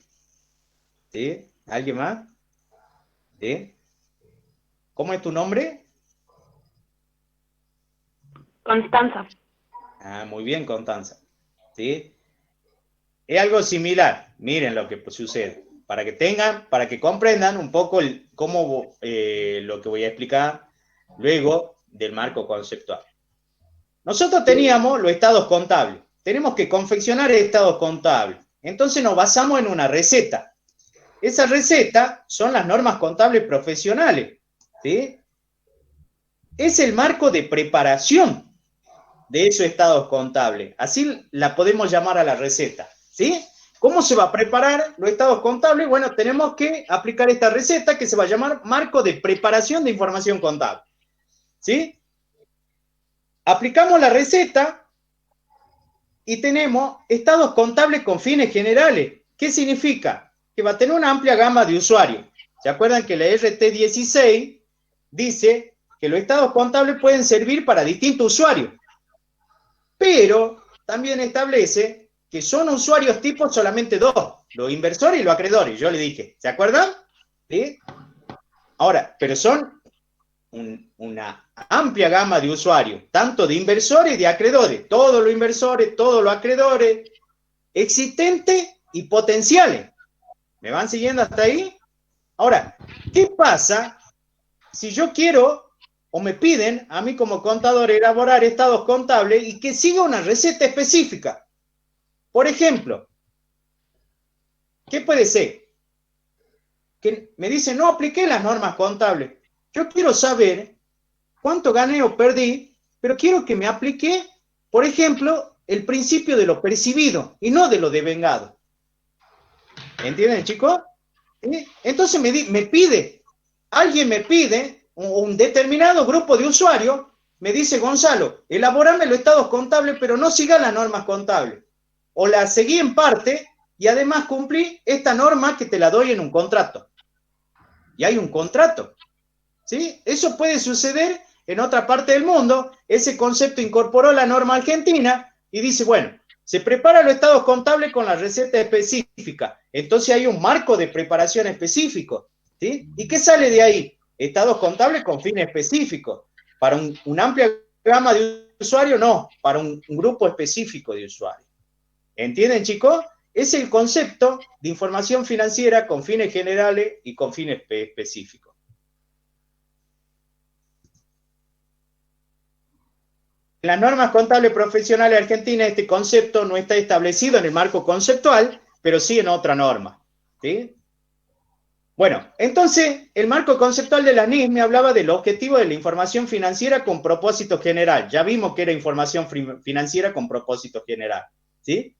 ¿Sí? ¿Alguien más? ¿Sí? ¿Cómo es tu nombre? Constanza. Ah, muy bien, Constanza. ¿Sí? Es algo similar. Miren lo que sucede. Para que comprendan un poco cómo lo que voy a explicar luego del marco conceptual. Nosotros teníamos los estados contables. Tenemos que confeccionar estados contables. Entonces nos basamos en una receta. Esa receta son las normas contables profesionales. ¿Sí? Es el marco de preparación de esos estados contables. Así la podemos llamar a la receta. ¿Sí? ¿Cómo se va a preparar los estados contables? Bueno, tenemos que aplicar esta receta que se va a llamar marco de preparación de información contable. ¿Sí? Aplicamos la receta y tenemos estados contables con fines generales. ¿Qué significa? Que va a tener una amplia gama de usuarios. ¿Se acuerdan que la RT16 dice que los estados contables pueden servir para distintos usuarios? Pero también establece que son usuarios tipos solamente dos, los inversores y los acreedores, yo le dije, ¿se acuerdan? ¿Sí? Ahora, pero son una amplia gama de usuarios, tanto de inversores y de acreedores, todos los inversores, todos los acreedores, existentes y potenciales. ¿Me van siguiendo hasta ahí? Ahora, ¿qué pasa si yo quiero o me piden a mí como contador elaborar estados contables y que siga una receta específica? Por ejemplo, ¿qué puede ser? Que me dicen, no apliqué las normas contables. Yo quiero saber cuánto gané o perdí, pero quiero que me aplique, por ejemplo, el principio de lo percibido y no de lo devengado. ¿Entienden, chicos? ¿Sí? Entonces alguien me pide, un determinado grupo de usuarios, me dice, Gonzalo, elabórame los estados contables, pero no siga las normas contables. O la seguí en parte y además cumplí esta norma que te la doy en un contrato. Y hay un contrato. ¿Sí? Eso puede suceder en otra parte del mundo. Ese concepto incorporó la norma argentina y dice, bueno, se prepara los estados contables con la receta específica. Entonces hay un marco de preparación específico. ¿Sí? ¿Y qué sale de ahí? Estados contables con fines específicos. Para una amplia gama de usuarios, no. Para un grupo específico de usuarios. ¿Entienden, chicos? es el concepto de información financiera con fines generales y con fines específicos. En las normas contables profesionales argentinas este concepto no está establecido en el marco conceptual, pero sí en otra norma, ¿sí? Bueno, entonces, el marco conceptual de la NIS me hablaba del objetivo de la información financiera con propósito general. Ya vimos que era información financiera con propósito general, ¿sí?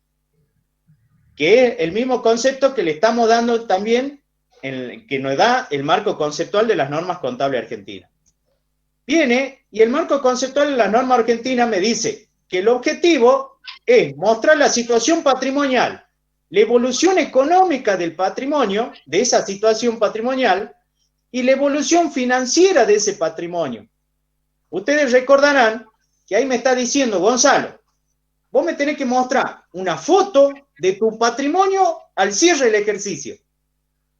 Que es el mismo concepto que le estamos dando también, que nos da el marco conceptual de las normas contables argentinas. Viene, y el marco conceptual de las normas argentinas me dice que el objetivo es mostrar la situación patrimonial, la evolución económica del patrimonio, de esa situación patrimonial, y la evolución financiera de ese patrimonio. Ustedes recordarán que ahí me está diciendo, Gonzalo, vos me tenés que mostrar una foto de tu patrimonio al cierre del ejercicio.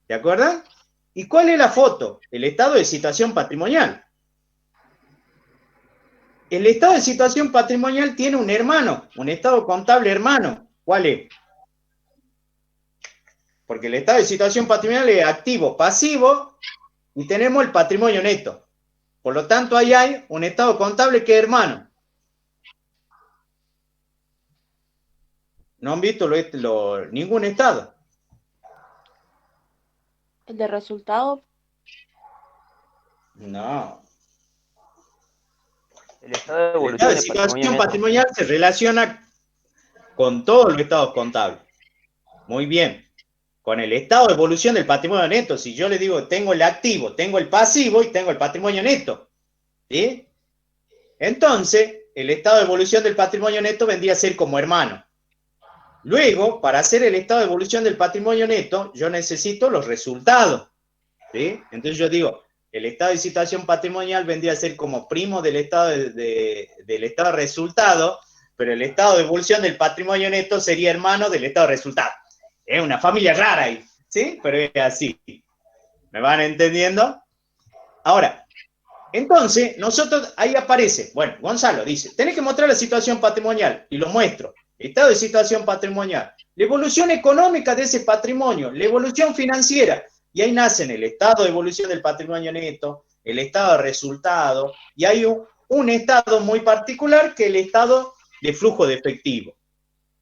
¿De acuerdo? ¿Y cuál es la foto? El estado de situación patrimonial. El estado de situación patrimonial tiene un hermano, un estado contable hermano. ¿Cuál es? Porque el estado de situación patrimonial es activo, pasivo, y tenemos el patrimonio neto. Por lo tanto, ahí hay un estado contable que es hermano. No han visto ningún estado. ¿El de resultado? No. El estado de El evolución estado de de patrimonio situación neto. patrimonial se relaciona con todos los estados contables. Muy bien. Con el estado de evolución del patrimonio neto, si yo le digo tengo el activo, tengo el pasivo y tengo el patrimonio neto, ¿sí? Entonces, el estado de evolución del patrimonio neto vendría a ser como hermano. Luego, para hacer el estado de evolución del patrimonio neto, yo necesito los resultados, ¿sí? Entonces yo digo, el estado de situación patrimonial vendría a ser como primo del estado del estado de resultado, pero el estado de evolución del patrimonio neto sería hermano del estado de resultado. Es una familia rara ahí, ¿sí? Pero es así. ¿Me van entendiendo? Ahora, entonces, nosotros, ahí aparece, bueno, Gonzalo dice, tenés que mostrar la situación patrimonial, y lo muestro. Estado de situación patrimonial, la evolución económica de ese patrimonio, la evolución financiera, y ahí nacen el estado de evolución del patrimonio neto, el estado de resultado, y hay un estado muy particular que es el estado de flujo de efectivo.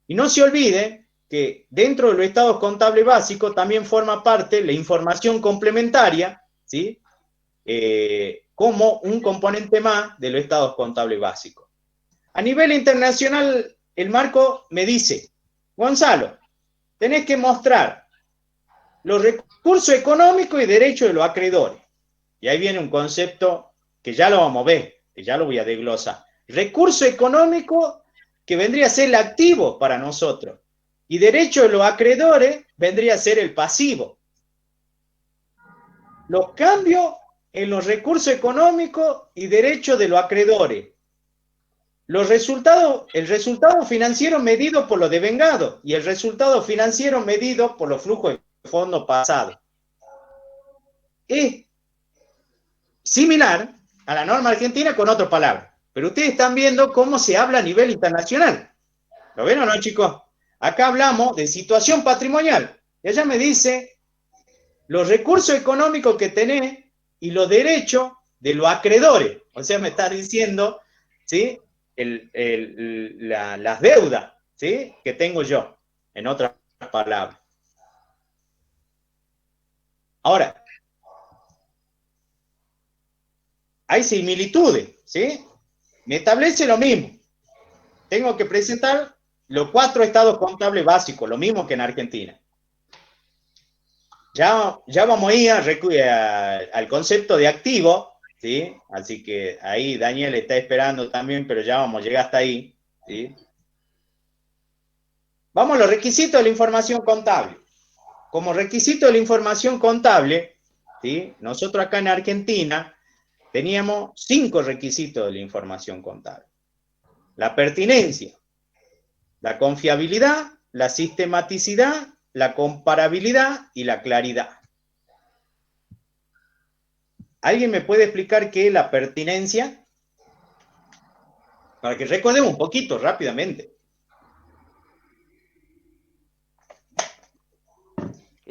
Y no se olvide que dentro de los estados contables básicos también forma parte la información complementaria, ¿sí? Como un componente más de los estados contables básicos. A nivel internacional, el marco me dice, Gonzalo, tenés que mostrar los recursos económicos y derechos de los acreedores. Y ahí viene un concepto que ya lo vamos a ver, que ya lo voy a desglosar. Recurso económico que vendría a ser el activo para nosotros. Y derecho de los acreedores vendría a ser el pasivo. Los cambios en los recursos económicos y derechos de los acreedores. El resultado financiero medido por los devengados y el resultado financiero medido por los flujos de fondos pasados. Es similar a la norma argentina con otra palabra, pero ustedes están viendo cómo se habla a nivel internacional. ¿Lo ven o no, chicos? Acá hablamos de situación patrimonial. Ella me dice los recursos económicos que tenés y los derechos de los acreedores. O sea, me está diciendo, ¿sí? Las deudas, ¿sí? Que tengo yo, en otras palabras. Ahora, hay similitudes, ¿sí? Me establece lo mismo. Tengo que presentar los 4 estados contables básicos, lo mismo que en Argentina. Ya vamos a ir al concepto de activo, ¿sí? Así que ahí Daniel está esperando también, pero ya vamos a llegar hasta ahí, ¿sí? Vamos a los requisitos de la información contable. Como requisito de la información contable, ¿sí? Nosotros acá en Argentina teníamos 5 requisitos de la información contable. La pertinencia, la confiabilidad, la sistematicidad, la comparabilidad y la claridad. ¿Alguien me puede explicar qué es la pertinencia? Para que recordemos un poquito rápidamente.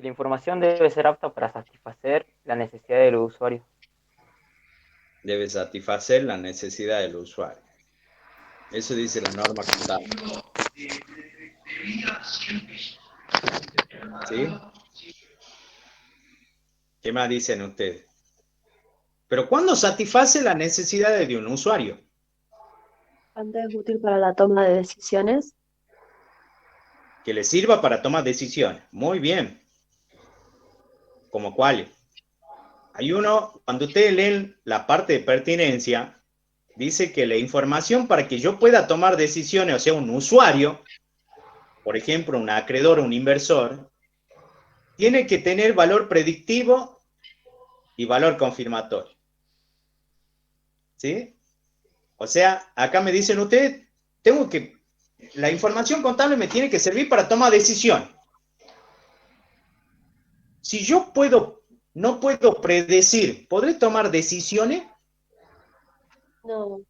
la información debe ser apta para satisfacer la necesidad del usuario. Debe satisfacer la necesidad del usuario. Eso dice la norma contable. ¿Sí? ¿Qué más dicen ustedes? Pero ¿cuándo satisface las necesidades de un usuario? Cuando es útil para la toma de decisiones. Que le sirva para tomar decisiones. Muy bien. ¿Como cuáles? Hay uno, cuando ustedes leen la parte de pertinencia, dice que la información para que yo pueda tomar decisiones, o sea, un usuario, por ejemplo, un acreedor o un inversor, tiene que tener valor predictivo y valor confirmatorio. ¿Sí? O sea, acá me dicen ustedes, la información contable me tiene que servir para tomar decisiones. Si yo no puedo predecir, ¿podré tomar decisiones? No.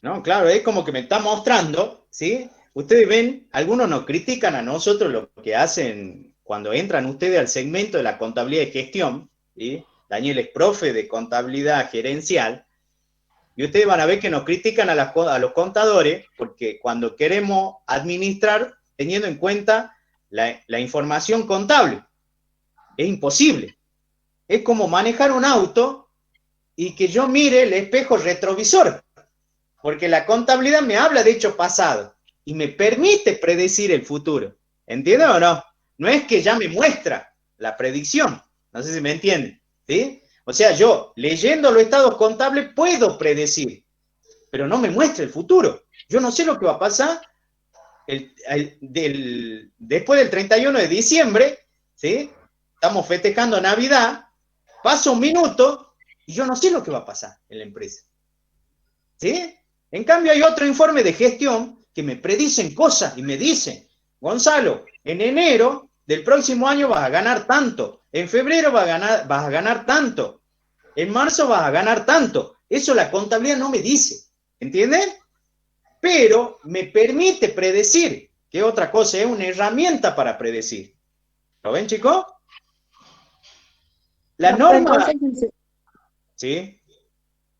No, claro, es como que me está mostrando, ¿sí? Ustedes ven, algunos nos critican a nosotros lo que hacen cuando entran ustedes al segmento de la contabilidad y gestión, ¿sí? Daniel es profe de contabilidad gerencial, y ustedes van a ver que nos critican a los contadores, porque cuando queremos administrar, teniendo en cuenta la información contable, es imposible. Es como manejar un auto y que yo mire el espejo retrovisor, porque la contabilidad me habla de hecho pasado y me permite predecir el futuro. ¿Entienden o no? No es que ya me muestra la predicción. No sé si me entienden. ¿Sí? O sea, yo leyendo los estados contables puedo predecir, pero no me muestra el futuro. Yo no sé lo que va a pasar después del 31 de diciembre, ¿sí? Estamos festejando Navidad, pasa un minuto y yo no sé lo que va a pasar en la empresa. ¿Sí? En cambio hay otro informe de gestión que me predicen cosas y me dicen, Gonzalo, en enero del próximo año vas a ganar tanto, en febrero vas a ganar tanto, en marzo vas a ganar tanto. Eso la contabilidad no me dice, ¿entienden? Pero me permite predecir, que otra cosa, es una herramienta para predecir. ¿Lo ven, chicos? La norma... ¿Sí?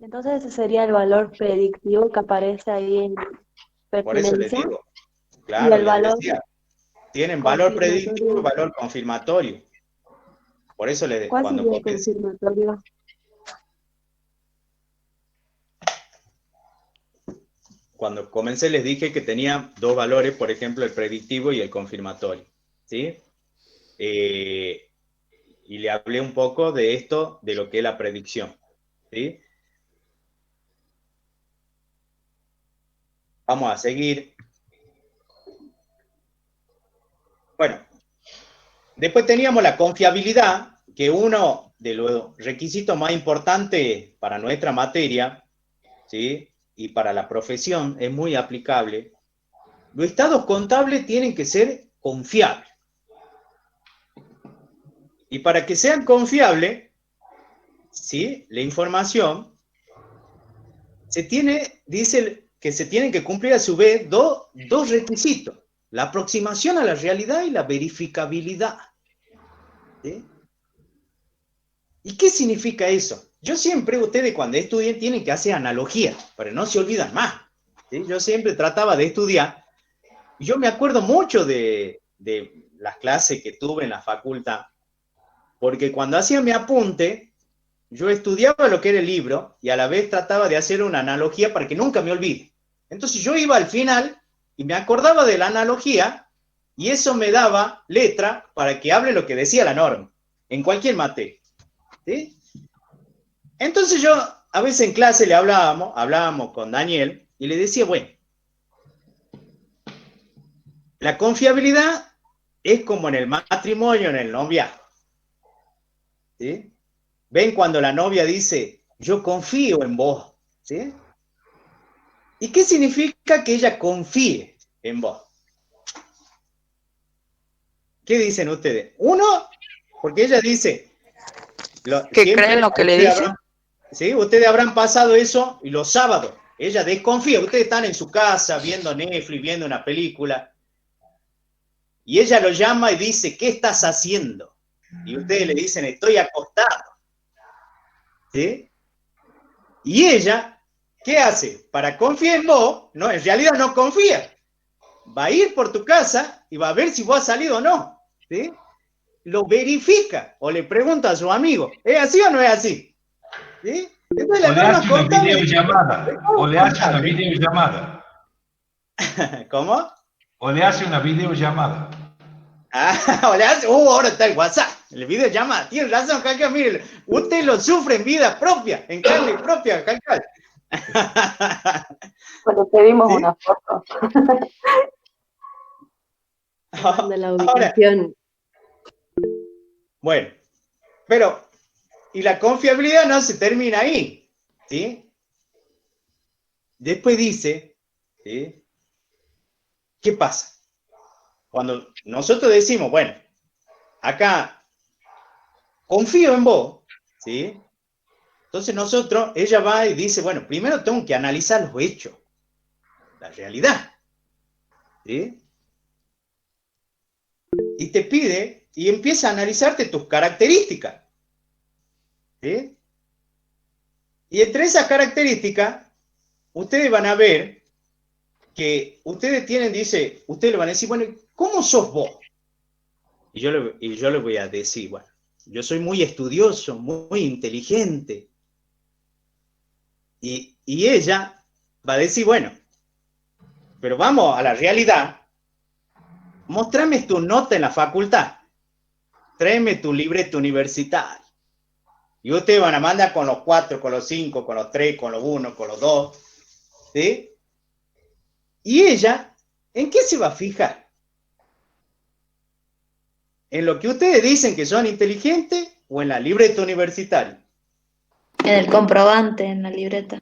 Entonces ese sería el valor predictivo que aparece ahí en pertinencia. Por eso les digo, claro, y el valor decía, tienen valor predictivo y valor confirmatorio. Por eso ¿Cuál sería el confirmatorio? Cuando comencé les dije que tenía dos valores, por ejemplo, el predictivo y el confirmatorio. ¿Sí? Y le hablé un poco de esto, de lo que es la predicción. ¿Sí? Vamos a seguir. Bueno, después teníamos la confiabilidad, que uno de los requisitos más importantes para nuestra materia, ¿sí? Y para la profesión es muy aplicable. Los estados contables tienen que ser confiables. Y para que sean confiables, ¿sí? La información dice que se tienen que cumplir a su vez dos requisitos: la aproximación a la realidad y la verificabilidad. ¿Sí? ¿Y qué significa eso? Yo siempre, ustedes cuando estudien tienen que hacer analogía, pero no se olvidan más. ¿Sí? Yo siempre trataba de estudiar, y yo me acuerdo mucho de las clases que tuve en la facultad, porque cuando hacía mi apunte, yo estudiaba lo que era el libro y a la vez trataba de hacer una analogía para que nunca me olvide. Entonces yo iba al final y me acordaba de la analogía y eso me daba letra para que hable lo que decía la norma, en cualquier materia. ¿Sí? Entonces yo a veces en clase le hablábamos con Daniel y le decía, bueno, la confiabilidad es como en el matrimonio, en el noviazgo. ¿Sí? ¿Ven cuando la novia dice, yo confío en vos? ¿Sí? ¿Y qué significa que ella confíe en vos? ¿Qué dicen ustedes? Uno, porque ella dice... que creen lo que le dicen. ¿Sí? Ustedes habrán pasado eso y los sábados. Ella desconfía. Ustedes están en su casa viendo Netflix, viendo una película. Y ella lo llama y dice, ¿qué estás haciendo? y ustedes le dicen, estoy acostado. ¿Sí? Y ella, ¿qué hace? Para confiar en vos, no, en realidad no confía. Va a ir por tu casa y va a ver si vos has salido o no. ¿Sí? Lo verifica o le pregunta a su amigo, ¿es así o no es así? ¿Sí? Entonces, O le hace una videollamada. O le hace una videollamada. ¿Cómo? O le hace una videollamada. Ah, o le hace, ahora está el WhatsApp, el videollamada. Tiene razón, Calcal, mire, usted lo sufre en vida propia, en carne propia, Calcal. Pues le pedimos ¿Sí? una foto. Manda la ubicación. Bueno, pero, y la confiabilidad no se termina ahí, ¿sí? Después dice, ¿sí? ¿Qué pasa? Cuando nosotros decimos, bueno, acá confío en vos, ¿sí? Entonces ella va y dice, bueno, primero tengo que analizar los hechos, la realidad, ¿sí? Y te pide, y empieza a analizarte tus características, ¿sí? Y entre esas características, ustedes van a ver que ustedes tienen, ustedes le van a decir, bueno, ¿cómo sos vos? Y yo le voy a decir, bueno, yo soy muy estudioso, muy inteligente. Y ella va a decir, bueno, pero vamos a la realidad. Mostrame tu nota en la facultad. Tráeme tu libreta universitaria. Y ustedes van a mandar con los 4, con los 5, con los 3, con los 1, con los 2. ¿Sí? Y ella, ¿en qué se va a fijar? ¿En lo que ustedes dicen que son inteligentes o en la libreta universitaria? En el comprobante, en la libreta.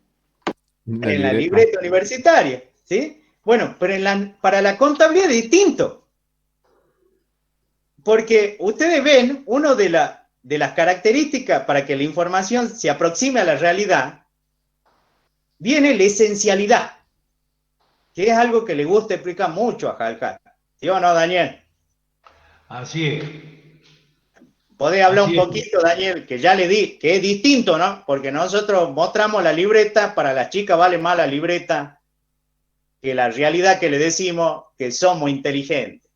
En la libreta universitaria, ¿sí? Bueno, pero para la contabilidad es distinto. Porque ustedes ven, una de las características para que la información se aproxime a la realidad, viene la esencialidad, que es algo que le gusta explicar mucho a Calcal. ¿Sí o no, Daniel? Así es. Podés hablar un poquito, Daniel, que ya le di, que es distinto, ¿no? Porque nosotros mostramos la libreta, para las chicas vale más la libreta que la realidad que le decimos que somos inteligentes.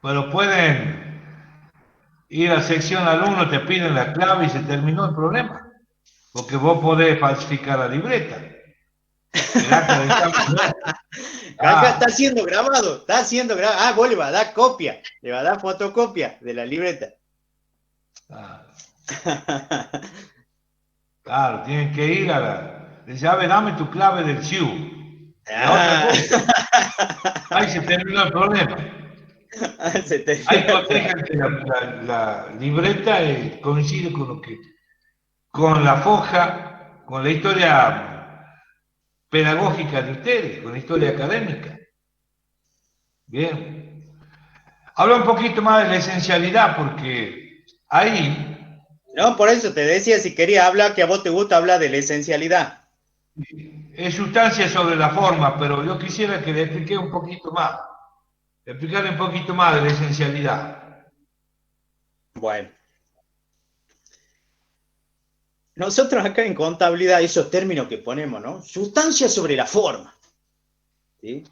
Pero pueden ir a sección alumno, te piden la clave y se terminó el problema. Porque vos podés falsificar la libreta. Acá está siendo grabado, Ah, vos le va a dar copia, le va a dar fotocopia de la libreta. Claro, tienen que ir a la... Dice, a ver, dame tu clave del CIU. Ahí se terminó el problema. Ahí cotejan que la libreta coincide con lo que... con la foja, con la historia pedagógica de ustedes, con la historia académica. Bien. Habla un poquito más de la esencialidad, porque ahí... No, por eso te decía, si quería hablar, que a vos te gusta hablar de la esencialidad. Es sustancia sobre la forma, pero yo quisiera que le explique un poquito más. Explicarle un poquito más de la esencialidad. Bueno. Nosotros acá en contabilidad, esos términos que ponemos, ¿no? Sustancia sobre la forma. ¿Sí?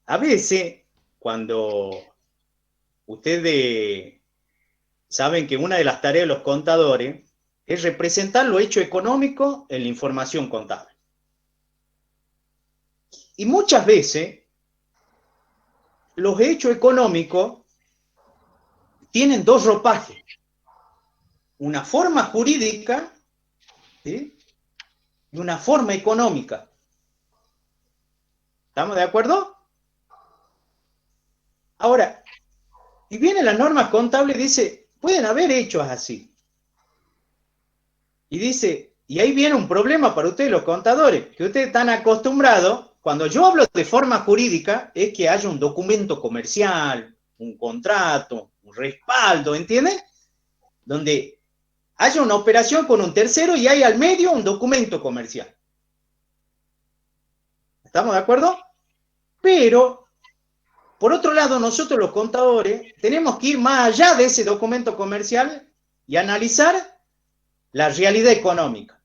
A veces, cuando ustedes saben que una de las tareas de los contadores es representar lo hecho económico en la información contable. Y muchas veces, los hechos económicos tienen dos ropajes. Una forma jurídica, ¿sí? Y una forma económica. ¿Estamos de acuerdo? Ahora, y viene la norma contable y dice, pueden haber hechos así. Y dice, y ahí viene un problema para ustedes los contadores, que ustedes están acostumbrados, cuando yo hablo de forma jurídica, es que haya un documento comercial, un contrato, un respaldo, ¿entienden? Donde haya una operación con un tercero y hay al medio un documento comercial. ¿Estamos de acuerdo? Pero, por otro lado, nosotros los contadores tenemos que ir más allá de ese documento comercial y analizar la realidad económica.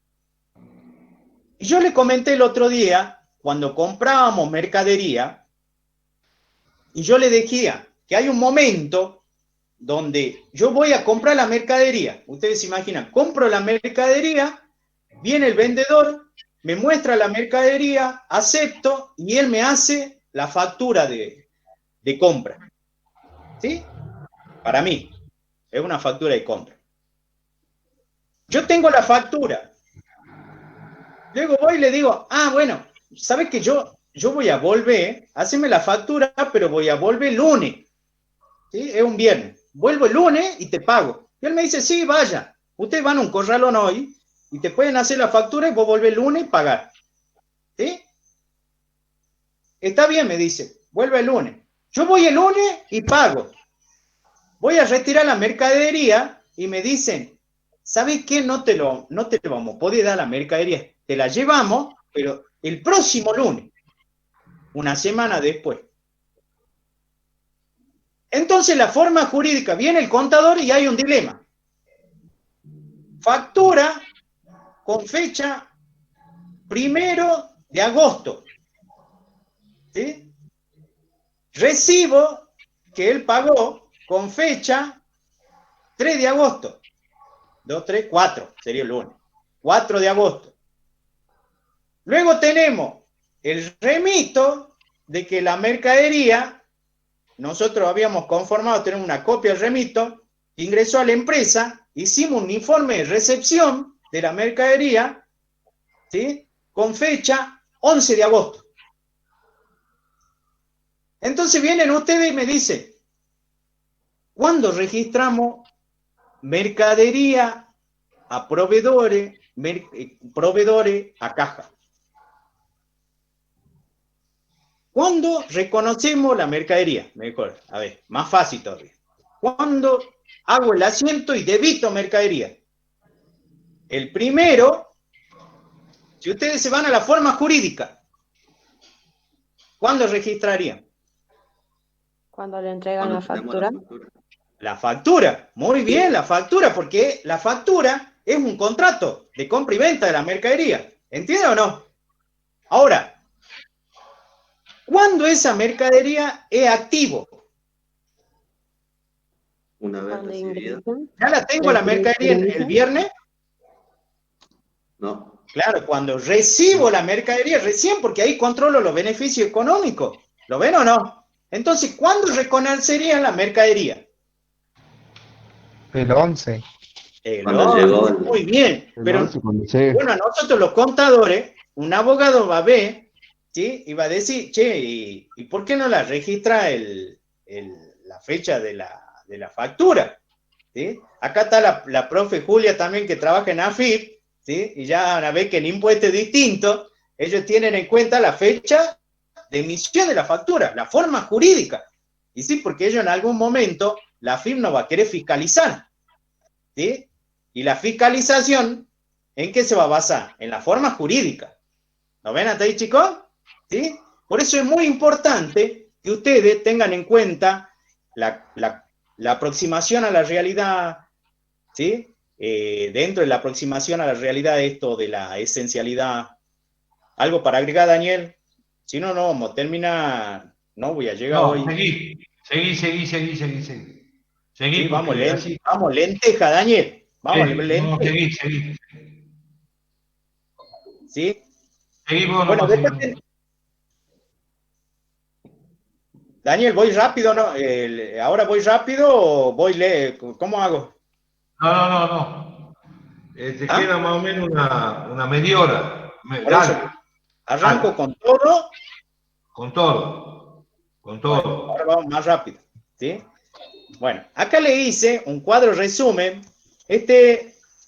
Y yo le comenté el otro día, cuando comprábamos mercadería, y yo le decía que hay un momento donde yo voy a comprar la mercadería. Ustedes se imaginan, compro la mercadería, viene el vendedor, me muestra la mercadería, acepto, y él me hace la factura de compra. ¿Sí? Para mí, es una factura de compra. Yo tengo la factura. Luego voy y le digo, bueno, ¿sabes que yo voy a volver? Haceme la factura, pero voy a volver el lunes. ¿Sí? Es un viernes. Vuelvo el lunes y te pago. Y él me dice, sí, vaya. Ustedes van a un corralón hoy y te pueden hacer la factura y vos volvés el lunes y pagar. ¿Sí? Está bien, me dice. Vuelve el lunes. Yo voy el lunes y pago. Voy a retirar la mercadería y me dicen, ¿sabes qué? No te lo vamos a poder dar la mercadería. Te la llevamos, pero el próximo lunes. Una semana después. Entonces la forma jurídica, viene el contador y hay un dilema. Factura con fecha 1 de agosto. ¿Sí? Recibo que él pagó con fecha 3 de agosto. 2, 3, 4, sería el lunes. 4 de agosto. Luego tenemos el remito de que la mercadería, nosotros habíamos conformado, tenemos una copia del remito, ingresó a la empresa, hicimos un informe de recepción de la mercadería, ¿sí? Con fecha 11 de agosto. Entonces vienen ustedes y me dicen, ¿cuándo registramos mercadería a proveedores a caja? ¿Cuándo reconocemos la mercadería? Mejor, a ver, más fácil todavía. ¿Cuándo hago el asiento y debito mercadería? El primero, si ustedes se van a la forma jurídica, ¿cuándo registrarían? Cuando le entregan la factura. La factura, muy bien, la factura, porque la factura es un contrato de compra y venta de la mercadería. ¿Entienden o no? Ahora, ¿cuándo esa mercadería es activo? Una vez recibida. ¿Ya la tengo la mercadería el viernes? No. Claro, cuando recibo la mercadería recién, porque ahí controlo los beneficios económicos. ¿Lo ven o no? Entonces, ¿cuándo reconocería la mercadería? El 11. El 11, muy bien. Pero, bueno, a nosotros los contadores, un abogado va a ver, ¿sí? Y va a decir, che, ¿y por qué no la registra la fecha de la factura? ¿Sí? Acá está la profe Julia también, que trabaja en AFIP, ¿sí? Y ya van a ver que en impuestos distintos, ellos tienen en cuenta la fecha de emisión de la factura, la forma jurídica. Y sí, porque ellos en algún momento, la AFIP no va a querer fiscalizar. ¿Sí? Y la fiscalización, ¿en qué se va a basar? En la forma jurídica. ¿Lo ven hasta ahí, chicos? ¿Sí? Por eso es muy importante que ustedes tengan en cuenta la aproximación a la realidad, ¿sí? Dentro de la aproximación a la realidad, esto de la esencialidad. ¿Algo para agregar, Daniel? Si no, no vamos a terminar, no voy a llegar hoy. Seguí. Sí, vamos lenteja, Daniel. Vamos, lenteja. No, seguí. ¿Sí? Seguí vos, bueno, Daniel, ¿voy rápido o no? ¿Ahora voy rápido o voy ¿Cómo hago? No. Te queda más o menos una media hora. Arranco con todo. Con todo. Bueno, ahora vamos más rápido. ¿Sí? Bueno, acá le hice un cuadro resumen.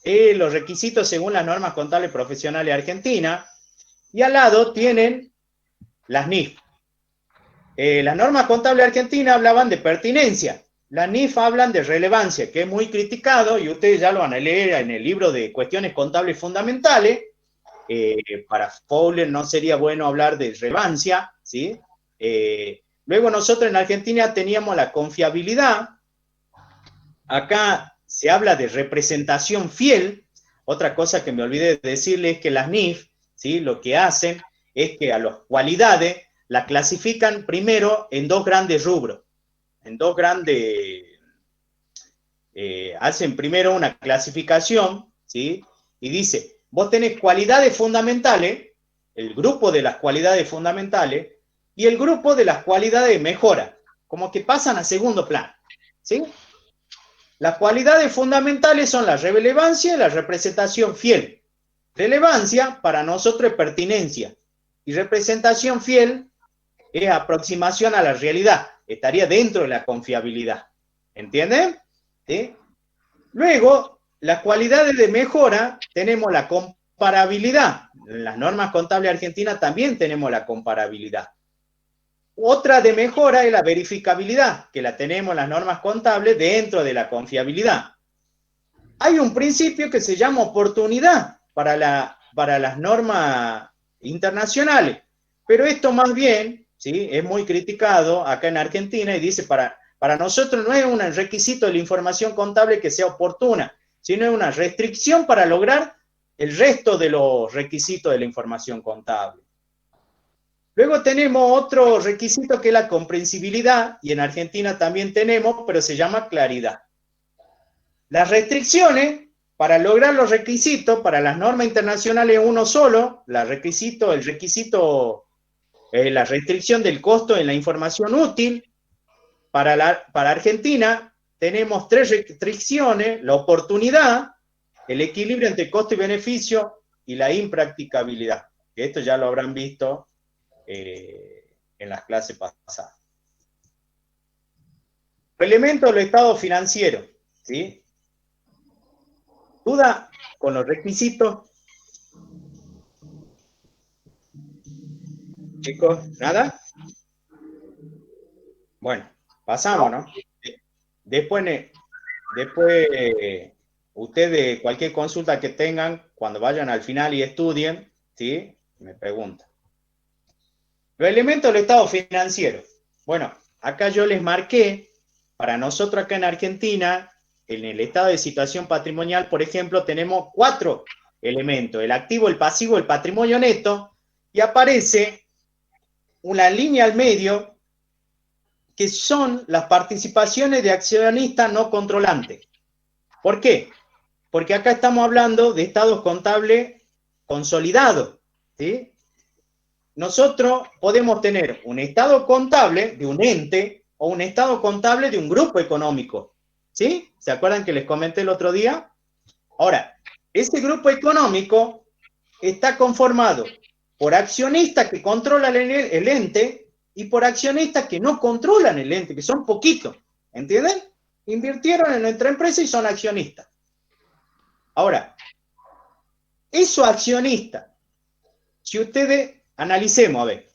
Los requisitos según las normas contables profesionales argentinas. Y al lado tienen las NIF. Las normas contables argentinas hablaban de pertinencia. Las NIF hablan de relevancia, que es muy criticado, y ustedes ya lo van a leer en el libro de cuestiones contables fundamentales. Para Fowler no sería bueno hablar de relevancia, ¿sí? Luego nosotros en Argentina teníamos la confiabilidad. Acá se habla de representación fiel. Otra cosa que me olvidé de decirles es que las NIF, ¿sí?, lo que hacen es que a las cualidades las clasifican primero en dos grandes rubros. En dos grandes... hacen primero una clasificación, ¿sí? Y dice, vos tenés cualidades fundamentales, el grupo de las cualidades fundamentales, y el grupo de las cualidades de mejora, como que pasan a segundo plano, ¿sí? Las cualidades fundamentales son la relevancia y la representación fiel. Relevancia para nosotros es pertinencia, y representación fiel es aproximación a la realidad, estaría dentro de la confiabilidad, ¿entienden? ¿Sí? Luego, las cualidades de mejora, tenemos la comparabilidad. En las normas contables argentinas también tenemos la comparabilidad. Otra de mejora es la verificabilidad, que la tenemos en las normas contables dentro de la confiabilidad. Hay un principio que se llama oportunidad para las normas internacionales, pero esto más bien, ¿sí?, es muy criticado acá en Argentina y dice, para nosotros no es un requisito de la información contable que sea oportuna, sino es una restricción para lograr el resto de los requisitos de la información contable. Luego tenemos otro requisito que es la comprensibilidad, y en Argentina también tenemos, pero se llama claridad. Las restricciones, para lograr los requisitos, para las normas internacionales uno solo, la restricción del costo en la información útil. Para Argentina tenemos 3 restricciones: la oportunidad, el equilibrio entre costo y beneficio, y la impracticabilidad. Esto ya lo habrán visto en las clases pasadas. Elemento del estado financiero, ¿sí? ¿Duda con los requisitos? Chicos, ¿nada? Bueno, pasamos, ¿no? Después ustedes, cualquier consulta que tengan, cuando vayan al final y estudien, ¿sí?, me preguntan. Los elementos del estado financiero. Bueno, acá yo les marqué, para nosotros acá en Argentina, en el estado de situación patrimonial, por ejemplo, tenemos 4 elementos: el activo, el pasivo, el patrimonio neto, y aparece una línea al medio que son las participaciones de accionistas no controlantes. ¿Por qué? Porque acá estamos hablando de estados contables consolidados, ¿sí? Nosotros podemos tener un estado contable de un ente o un estado contable de un grupo económico, ¿sí? ¿Se acuerdan que les comenté el otro día? Ahora, ese grupo económico está conformado por accionistas que controlan el ente y por accionistas que no controlan el ente, que son poquitos, ¿entienden? Invirtieron en nuestra empresa y son accionistas. Ahora, esos accionistas, si ustedes, analicemos, a ver,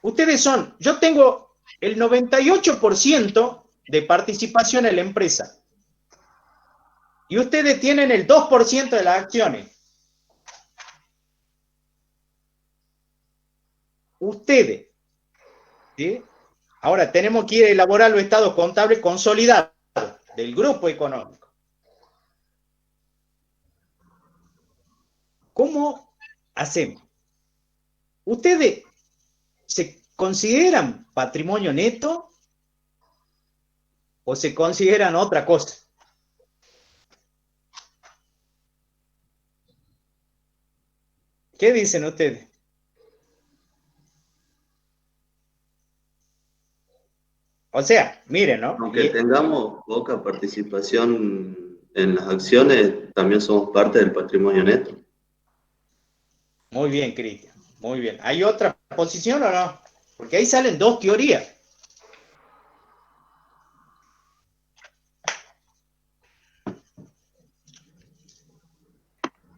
ustedes son, yo tengo el 98% de participación en la empresa, y ustedes tienen el 2% de las acciones. Ustedes, ¿sí? Ahora tenemos que ir a elaborar los estados contables consolidados del grupo económico. ¿Cómo hacemos? ¿Ustedes se consideran patrimonio neto o se consideran otra cosa? ¿Qué dicen ustedes? O sea, miren, ¿no? Aunque tengamos poca participación en las acciones, también somos parte del patrimonio neto. Muy bien, Cristian, muy bien. ¿Hay otra posición o no? Porque ahí salen 2 teorías.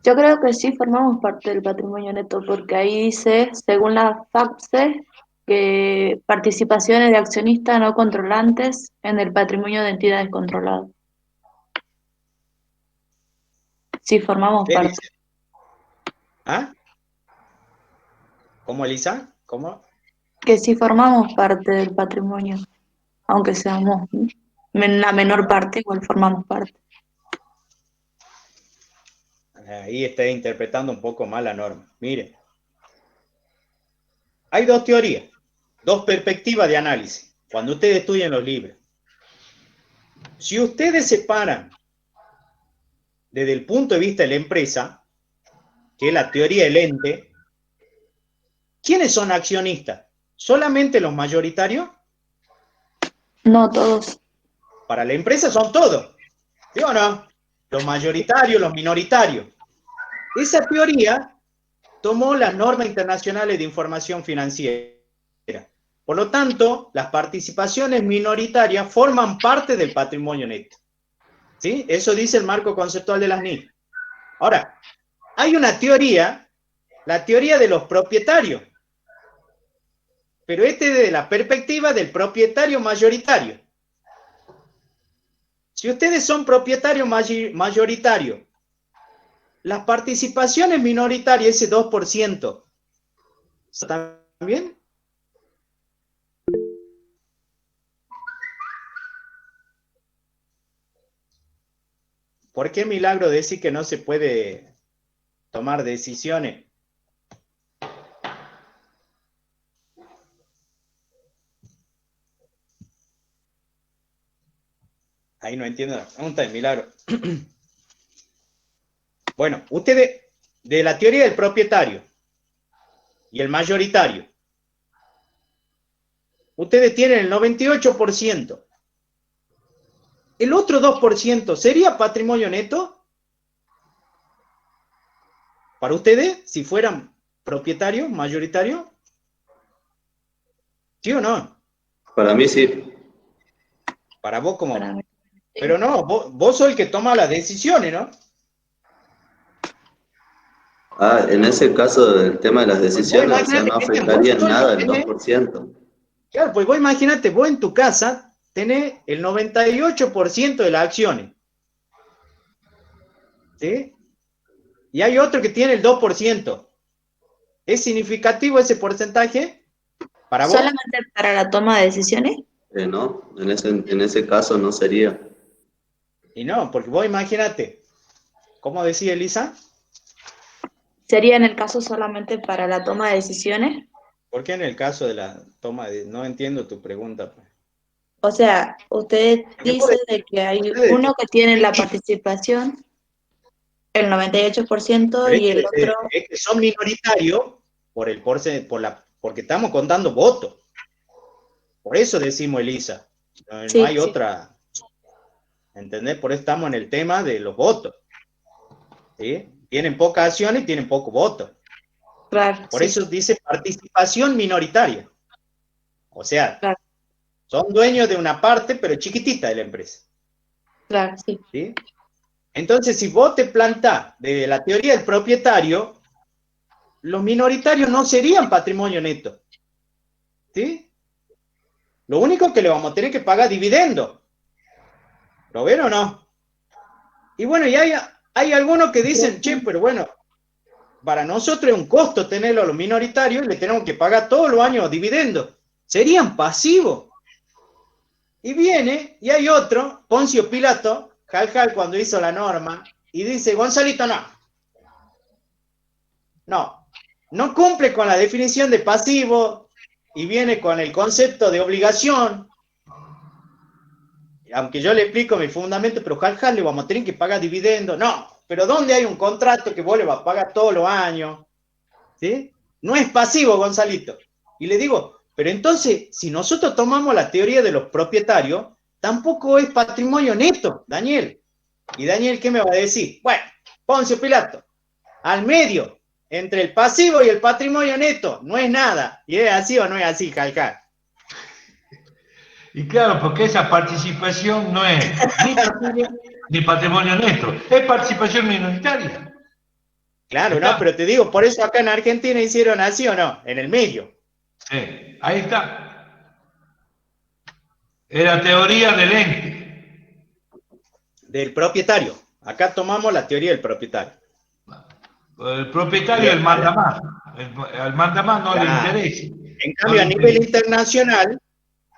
Yo creo que sí formamos parte del patrimonio neto, porque ahí dice, según la FAPSE, que participaciones de accionistas no controlantes en el patrimonio de entidades controladas. Sí, formamos parte. Dice? ¿Ah? ¿Cómo, Elisa? ¿Cómo? Que sí formamos parte del patrimonio, aunque seamos la menor parte, igual formamos parte. Ahí está interpretando un poco mal la norma. Miren, hay dos teorías, dos perspectivas de análisis, cuando ustedes estudian los libros. Si ustedes separan desde el punto de vista de la empresa, que es la teoría del ente, ¿quiénes son accionistas? ¿Solamente los mayoritarios? No todos. Para la empresa son todos, ¿sí o no? Los mayoritarios, los minoritarios. Esa teoría tomó las normas internacionales de información financiera. Por lo tanto, las participaciones minoritarias forman parte del patrimonio neto. ¿Sí? Eso dice el marco conceptual de las NIF. Ahora, hay una teoría, la teoría de los propietarios, pero desde la perspectiva del propietario mayoritario. Si ustedes son propietarios mayoritarios, las participaciones minoritarias, ese 2%, ¿están bien? ¿Por qué milagro decir que no se puede tomar decisiones? Ahí no entiendo la pregunta de milagro. Bueno, ustedes, de la teoría del propietario y el mayoritario, ustedes tienen el 98%. ¿El otro 2% sería patrimonio neto? ¿Para ustedes, si fueran propietarios, mayoritarios? ¿Sí o no? Para mí sí. Para vos como... Para mí, sí. Pero no, vos sos el que toma las decisiones, ¿no? Ah, en ese caso, el tema de las decisiones, o sea, no afectaría en nada el 2%. Claro, pues vos imagínate, vos en tu casa tenés el 98% de las acciones. ¿Sí? Y hay otro que tiene el 2%. ¿Es significativo ese porcentaje para vos? ¿Solamente para la toma de decisiones? No, en ese caso no sería. Y no, porque vos imagínate, ¿cómo decía Elisa? ¿Sería en el caso solamente para la toma de decisiones? ¿Por qué en el caso de la toma de... No entiendo tu pregunta, pues. O sea, usted dice de que hay uno que tiene la participación, el 98%, y el otro... Es que son minoritarios porque estamos contando votos. Por eso decimos Elisa. No, Sí, no hay sí. otra. ¿Entendés? Por eso estamos en el tema de los votos. ¿Sí? Tienen pocas acciones y tienen poco voto. Claro, Por sí. eso dice participación minoritaria. O sea, Claro. son dueños de una parte, pero chiquitita de la empresa. Claro, sí. ¿Sí? Entonces, si vos te plantás de la teoría del propietario, los minoritarios no serían patrimonio neto. ¿Sí? Lo único que le vamos a tener que pagar dividendo. ¿Lo ven o no? Y bueno, y hay algunos que dicen, che, pero bueno, para nosotros es un costo tenerlo a los minoritarios y le tenemos que pagar todos los años dividendos. Serían pasivos. Y viene, y hay otro, Poncio Pilato, cuando hizo la norma, y dice, Gonzalito, no cumple con la definición de pasivo, y viene con el concepto de obligación, aunque yo le explico mi fundamento, pero le vamos a tener que pagar dividendos. No, pero ¿dónde hay un contrato que vos le vas a pagar todos los años? ¿Sí? No es pasivo, Gonzalito. Y le digo, pero entonces, si nosotros tomamos la teoría de los propietarios, tampoco es patrimonio neto, Daniel. ¿Y Daniel qué me va a decir? Bueno, Poncio Pilato, al medio, entre el pasivo y el patrimonio neto, no es nada. ¿Y es así o no es así, Jalcal? Y claro, porque esa participación no es ni patrimonio neto, es participación minoritaria. Claro, no, pero te digo, por eso acá en Argentina hicieron así o no, en el medio. Sí, ahí está. Es la teoría del ente. Del propietario. Acá tomamos la teoría del propietario. El propietario es el manda más. Al manda más no le interesa. En cambio, a nivel internacional,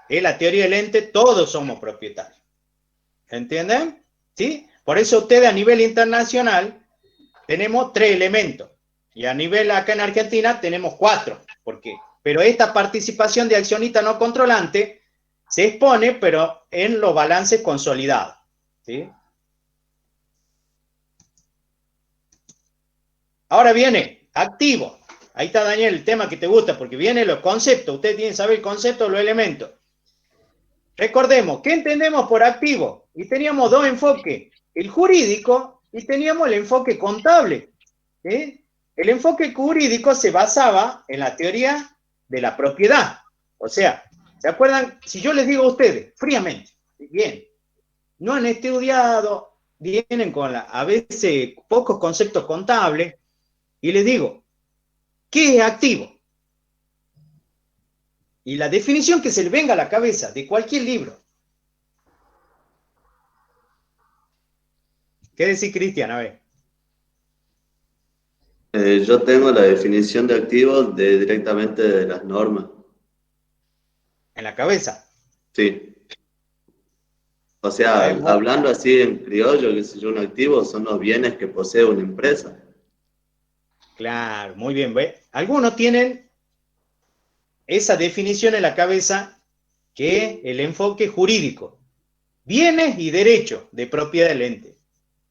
en la teoría del ente, todos somos propietarios. ¿Entienden? ¿Sí? Por eso ustedes a nivel internacional tenemos 3 elementos. Y a nivel acá en Argentina tenemos 4. ¿Por qué? Pero esta participación de accionista no controlante se expone, pero en los balances consolidados. ¿Sí? Ahora viene activo. Ahí está, Daniel, el tema que te gusta, porque vienen los conceptos. Ustedes tienen que saber el concepto de los elementos. Recordemos, ¿qué entendemos por activo? Y teníamos 2 enfoques, el jurídico y teníamos el enfoque contable. ¿Sí? El enfoque jurídico se basaba en la teoría de la propiedad. O sea, ¿se acuerdan? Si yo les digo a ustedes, fríamente, bien, no han estudiado, vienen con a veces pocos conceptos contables, y les digo, ¿qué es activo? Y la definición que se le venga a la cabeza de cualquier libro. ¿Qué decís, Cristian? A ver. Yo tengo la definición de activo directamente de las normas. ¿En la cabeza? Sí. O sea, hablando así en criollo, que sé yo, un activo son los bienes que posee una empresa. Claro, muy bien. ¿Ve? Algunos tienen esa definición en la cabeza, que es el enfoque jurídico. Bienes y derechos de propiedad del ente.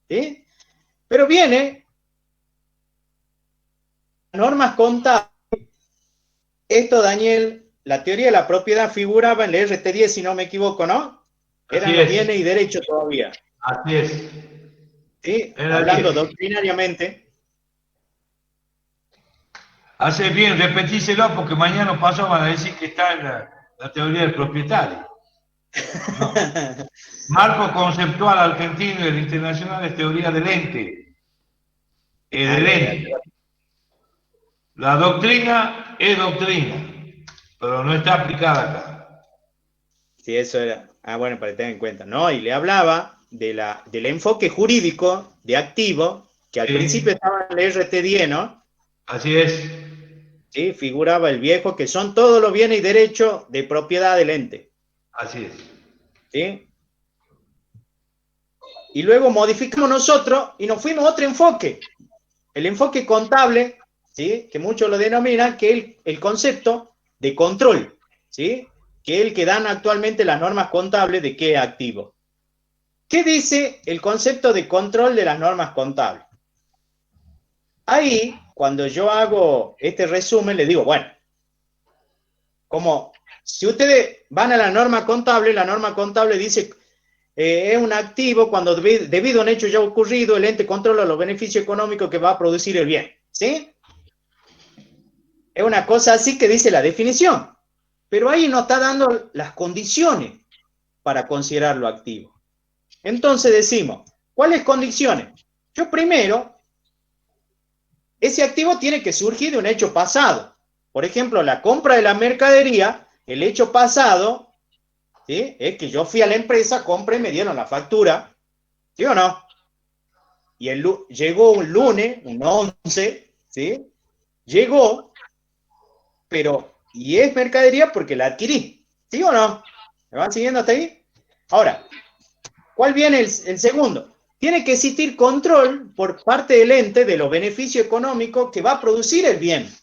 ¿Sí? Pero viene normas contables. Esto, Daniel, la teoría de la propiedad figuraba en el RT10, si no me equivoco, ¿no? Eran los bienes y derechos todavía. Así es. ¿Sí? Hablando doctrinariamente. Hace bien, repetíselo porque mañana o pasado van a decir que está en la teoría del propietario. No. Marco conceptual argentino y el internacional es teoría del ente. Del ente. La doctrina es doctrina, pero no está aplicada acá. Sí, eso era. Bueno, para tener en cuenta, ¿no? Y le hablaba del enfoque jurídico de activo, que al principio estaba en el RT10, ¿no? Así es. Sí, figuraba el viejo, que son todos los bienes y derechos de propiedad del ente. Así es. ¿Sí? Y luego modificamos nosotros y nos fuimos a otro enfoque. El enfoque contable, ¿sí? Que muchos lo denominan, que es el concepto de control, ¿sí? Que es el que dan actualmente las normas contables de qué es activo. ¿Qué dice el concepto de control de las normas contables? Ahí, cuando yo hago este resumen, les digo, bueno, como si ustedes van a la norma contable dice, es un activo cuando debido a un hecho ya ocurrido, el ente controla los beneficios económicos que va a producir el bien, ¿sí? Es una cosa así que dice la definición, pero ahí no está dando las condiciones para considerarlo activo. Entonces decimos, ¿cuáles condiciones? Yo primero, ese activo tiene que surgir de un hecho pasado. Por ejemplo, la compra de la mercadería, el hecho pasado, ¿sí? Es que yo fui a la empresa, compré, me dieron la factura, ¿sí o no? Y llegó un lunes, un 11, ¿sí? Llegó, pero, y es mercadería porque la adquirí, ¿sí o no? ¿Me van siguiendo hasta ahí? Ahora, ¿cuál viene el segundo? Tiene que existir control por parte del ente de los beneficios económicos que va a producir el bien.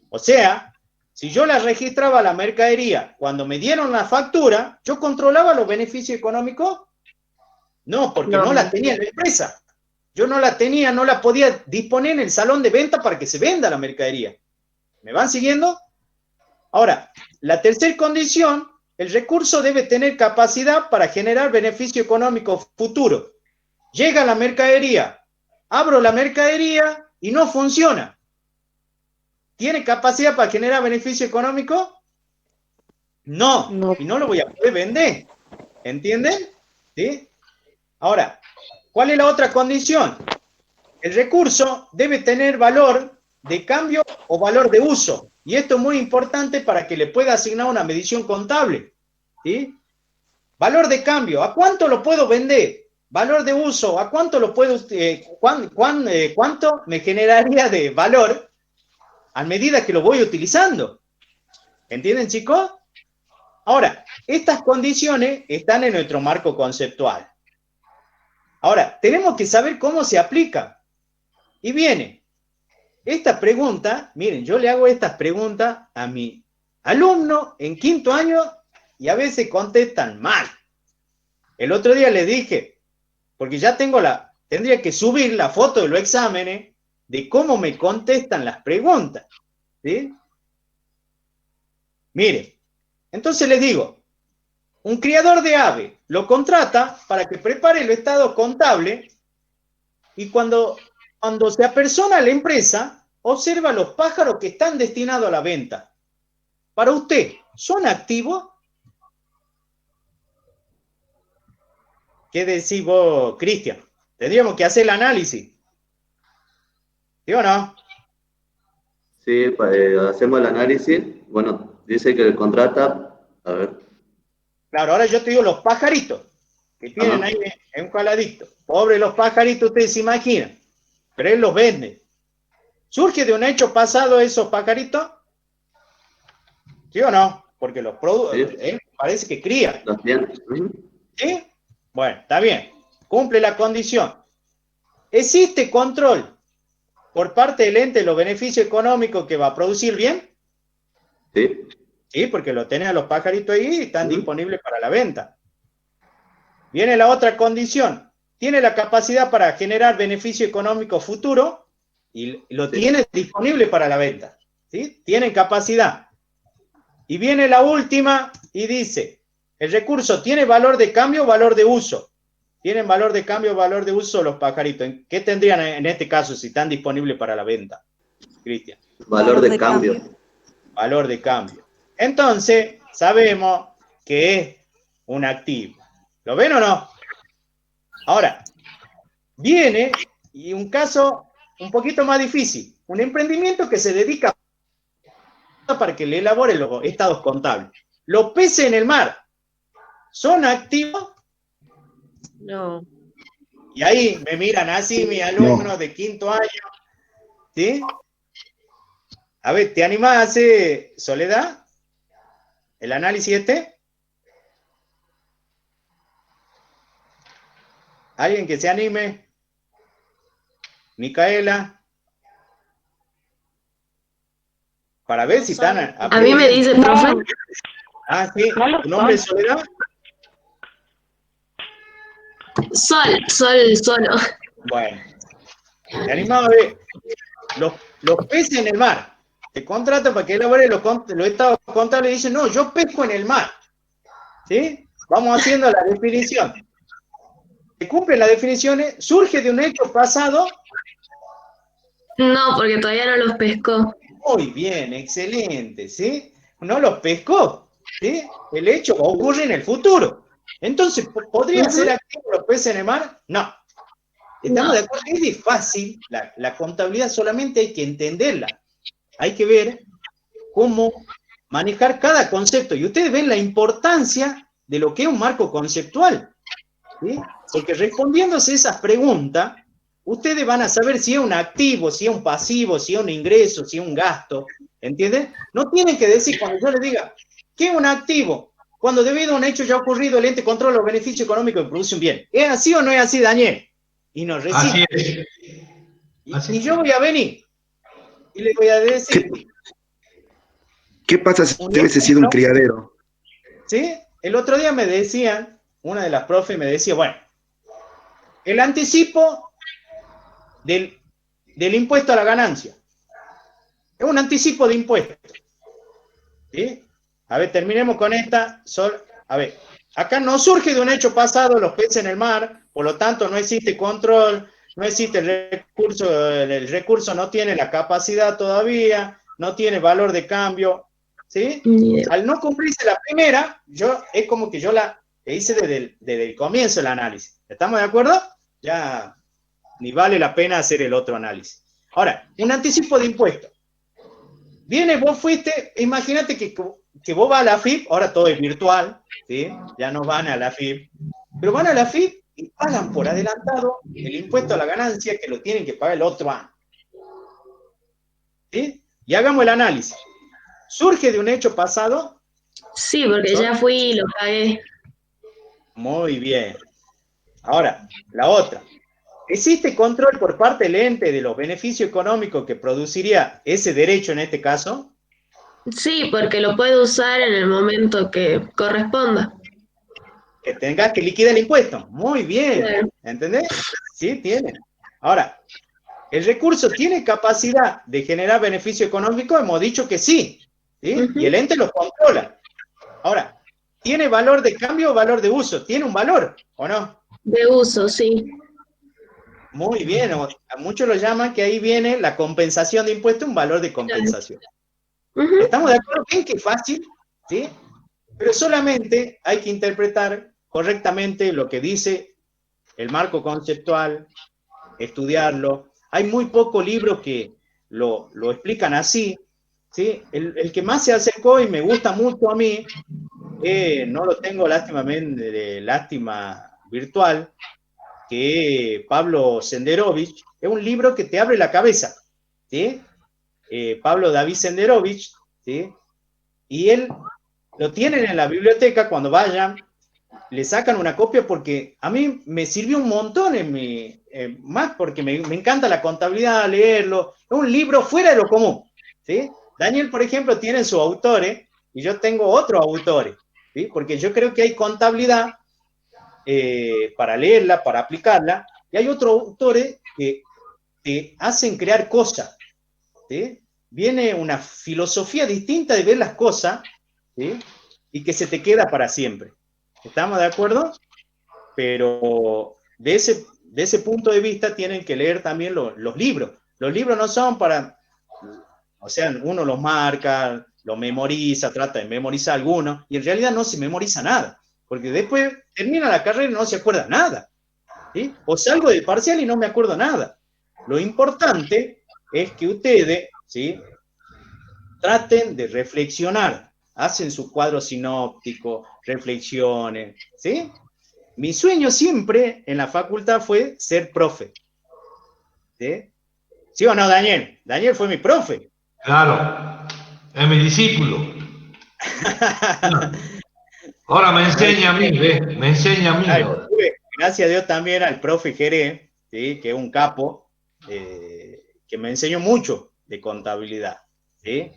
O sea, si yo la registraba la mercadería, cuando me dieron la factura, ¿yo controlaba los beneficios económicos? No, porque no la tenía en la empresa. Yo no la tenía, no la podía disponer en el salón de venta para que se venda la mercadería. ¿Me van siguiendo? Ahora, la tercera condición, el recurso debe tener capacidad para generar beneficio económico futuro. Llega la mercadería, abro la mercadería y no funciona. ¿Tiene capacidad para generar beneficio económico? No, y no lo voy a poder vender. ¿Entienden? ¿Sí? Ahora, ¿cuál es la otra condición? El recurso debe tener valor de cambio o valor de uso. Y esto es muy importante para que le pueda asignar una medición contable. ¿Sí? Valor de cambio, ¿a cuánto lo puedo vender? Valor de uso, ¿a cuánto lo puedo, cuánto me generaría de valor a medida que lo voy utilizando? ¿Entienden, chicos? Ahora, estas condiciones están en nuestro marco conceptual. Ahora, tenemos que saber cómo se aplica. Y viene esta pregunta, miren, yo le hago estas preguntas a mi alumno en 5º año y a veces contestan mal. El otro día le dije, porque ya tendría que subir la foto de los exámenes de cómo me contestan las preguntas. ¿Sí? Mire, entonces les digo, un criador de ave lo contrata para que prepare el estado contable y cuando se apersona a la empresa, observa los pájaros que están destinados a la venta. Para usted, ¿son activos? ¿Qué decís vos, Cristian? Tendríamos que hacer el análisis. ¿Sí o no? Sí, hacemos el análisis. Bueno, dice que el contrata, a ver. Claro, ahora yo te digo los pajaritos que tienen ahí en un caladito. Pobre los pajaritos, ustedes se imaginan. Pero él los vende. ¿Surge de un hecho pasado esos pajaritos? ¿Sí o no? Porque los produce, él parece que cría. Los tiene. ¿Sí? Bueno, está bien. Cumple la condición. ¿Existe control por parte del ente de los beneficios económicos que va a producir bien? Sí. Sí, porque lo tienen a los pajaritos ahí y están disponibles para la venta. Viene la otra condición. Tiene la capacidad para generar beneficio económico futuro y lo tiene disponible para la venta. ¿Sí? Tienen capacidad. Y viene la última y dice, el recurso tiene valor de cambio o valor de uso. ¿Tienen valor de cambio o valor de uso los pajaritos? ¿Qué tendrían en este caso si están disponibles para la venta? Cristian. Valor de cambio. Valor de cambio. Entonces, sabemos que es un activo. ¿Lo ven o no? Ahora, viene y un caso un poquito más difícil. Un emprendimiento que se dedica para que le elabore los estados contables. Los peces en el mar, ¿son activos? No. Y ahí me miran así mis alumnos de 5º año. ¿Sí? A ver, ¿te animás a hacer, Soledad, el análisis este? ¿Alguien que se anime? Micaela. Para ver si están... A mí me dice, profe. Ah, sí. ¿Tu nombre es Soledad? Solo. Bueno. ¿Te animás a ver? Los peces en el mar. Te contratan para que elabore los estados contables y dicen, no, yo pesco en el mar. ¿Sí? Vamos haciendo la definición. Se cumplen las definiciones, surge de un hecho pasado. No, porque todavía no los pescó. Muy bien, excelente, ¿sí? No los pescó, ¿sí? El hecho ocurre en el futuro. Entonces, ¿podrían ser activos los peces en el mar? No. Estamos de acuerdo, es fácil, la contabilidad solamente hay que entenderla. Hay que ver cómo manejar cada concepto. Y ustedes ven la importancia de lo que es un marco conceptual, ¿sí? Porque respondiéndose esas preguntas, ustedes van a saber si es un activo, si es un pasivo, si es un ingreso, si es un gasto, ¿entienden? No tienen que decir, cuando yo les diga, ¿qué es un activo? Cuando debido a un hecho ya ocurrido, el ente controla los beneficios económicos que produce un bien. ¿Es así o no es así, Daniel? Y nos recibe. Así es. Y yo voy a venir y le voy a decir... ¿Qué pasa si hubiese sido un criadero? ¿Sí? El otro día me decían, una de las profes me decía, bueno, el anticipo del impuesto a la ganancia. Es un anticipo de impuestos. ¿Sí? A ver, terminemos con esta. A ver, acá no surge de un hecho pasado los peces en el mar, por lo tanto no existe control, no existe el recurso no tiene la capacidad todavía, no tiene valor de cambio, ¿sí? Al no cumplirse la primera, es como que yo la hice desde el comienzo el análisis. ¿Estamos de acuerdo? Ya ni vale la pena hacer el otro análisis. Ahora, un anticipo de impuestos. Viene, vos fuiste, imagínate que vos vas a la FIP, ahora todo es virtual, ¿sí? Ya no van a la FIP, pero van a la FIP y pagan por adelantado el impuesto a la ganancia que lo tienen que pagar el otro año. ¿Sí? Y hagamos el análisis. ¿Surge de un hecho pasado? Sí, porque ya fui y lo pagué. Muy bien. Ahora, la otra. ¿Existe control por parte del ente de los beneficios económicos que produciría ese derecho en este caso? Sí, porque lo puedo usar en el momento que corresponda. Que tengas que liquidar el impuesto. Muy bien. Claro. ¿Entendés? Sí, tiene. Ahora, ¿el recurso tiene capacidad de generar beneficio económico? Hemos dicho que sí. ¿Sí? Y el ente lo controla. Ahora, ¿tiene valor de cambio o valor de uso? ¿Tiene un valor o no? De uso, sí. Muy bien. A muchos lo llaman que ahí viene la compensación de impuestos, un valor de compensación. ¿Estamos de acuerdo? ¿Ven qué fácil? ¿Sí? Pero solamente hay que interpretar correctamente lo que dice el marco conceptual, estudiarlo. Hay muy pocos libros que lo explican así. ¿Sí? El que más se acercó y me gusta mucho a mí, no lo tengo lástimamente de lástima virtual, que Pablo Senderovich, es un libro que te abre la cabeza. ¿Sí? Pablo David Senderovich, ¿sí? Y él lo tienen en la biblioteca, cuando vayan, le sacan una copia porque a mí me sirvió un montón más porque me encanta la contabilidad, leerlo. Es un libro fuera de lo común, ¿sí? Daniel, por ejemplo, tiene sus autores y yo tengo otros autores, ¿sí? Porque yo creo que hay contabilidad para leerla, para aplicarla, y hay otros autores que te hacen crear cosas, ¿sí? Viene una filosofía distinta de ver las cosas, ¿sí? Y que se te queda para siempre. ¿Estamos de acuerdo? Pero de ese punto de vista tienen que leer también los libros. Los libros no son para, o sea, uno los marca, los memoriza, trata de memorizar algunos, y en realidad no se memoriza nada, porque después termina la carrera y no se acuerda nada, ¿sí? O salgo del parcial y no me acuerdo nada. Lo importante es que ustedes, ¿sí?, traten de reflexionar, hacen su cuadro sinóptico, reflexionen, ¿sí? Mi sueño siempre en la facultad fue ser profe, ¿sí? ¿Sí o no, Daniel? Daniel fue mi profe. Claro, es mi discípulo. Ahora me enseña a mí, ¿ves? Me enseña a mí ahora. Gracias a Dios también al profe Jerez, ¿sí?, que es un capo, que me enseñó mucho de contabilidad, ¿sí?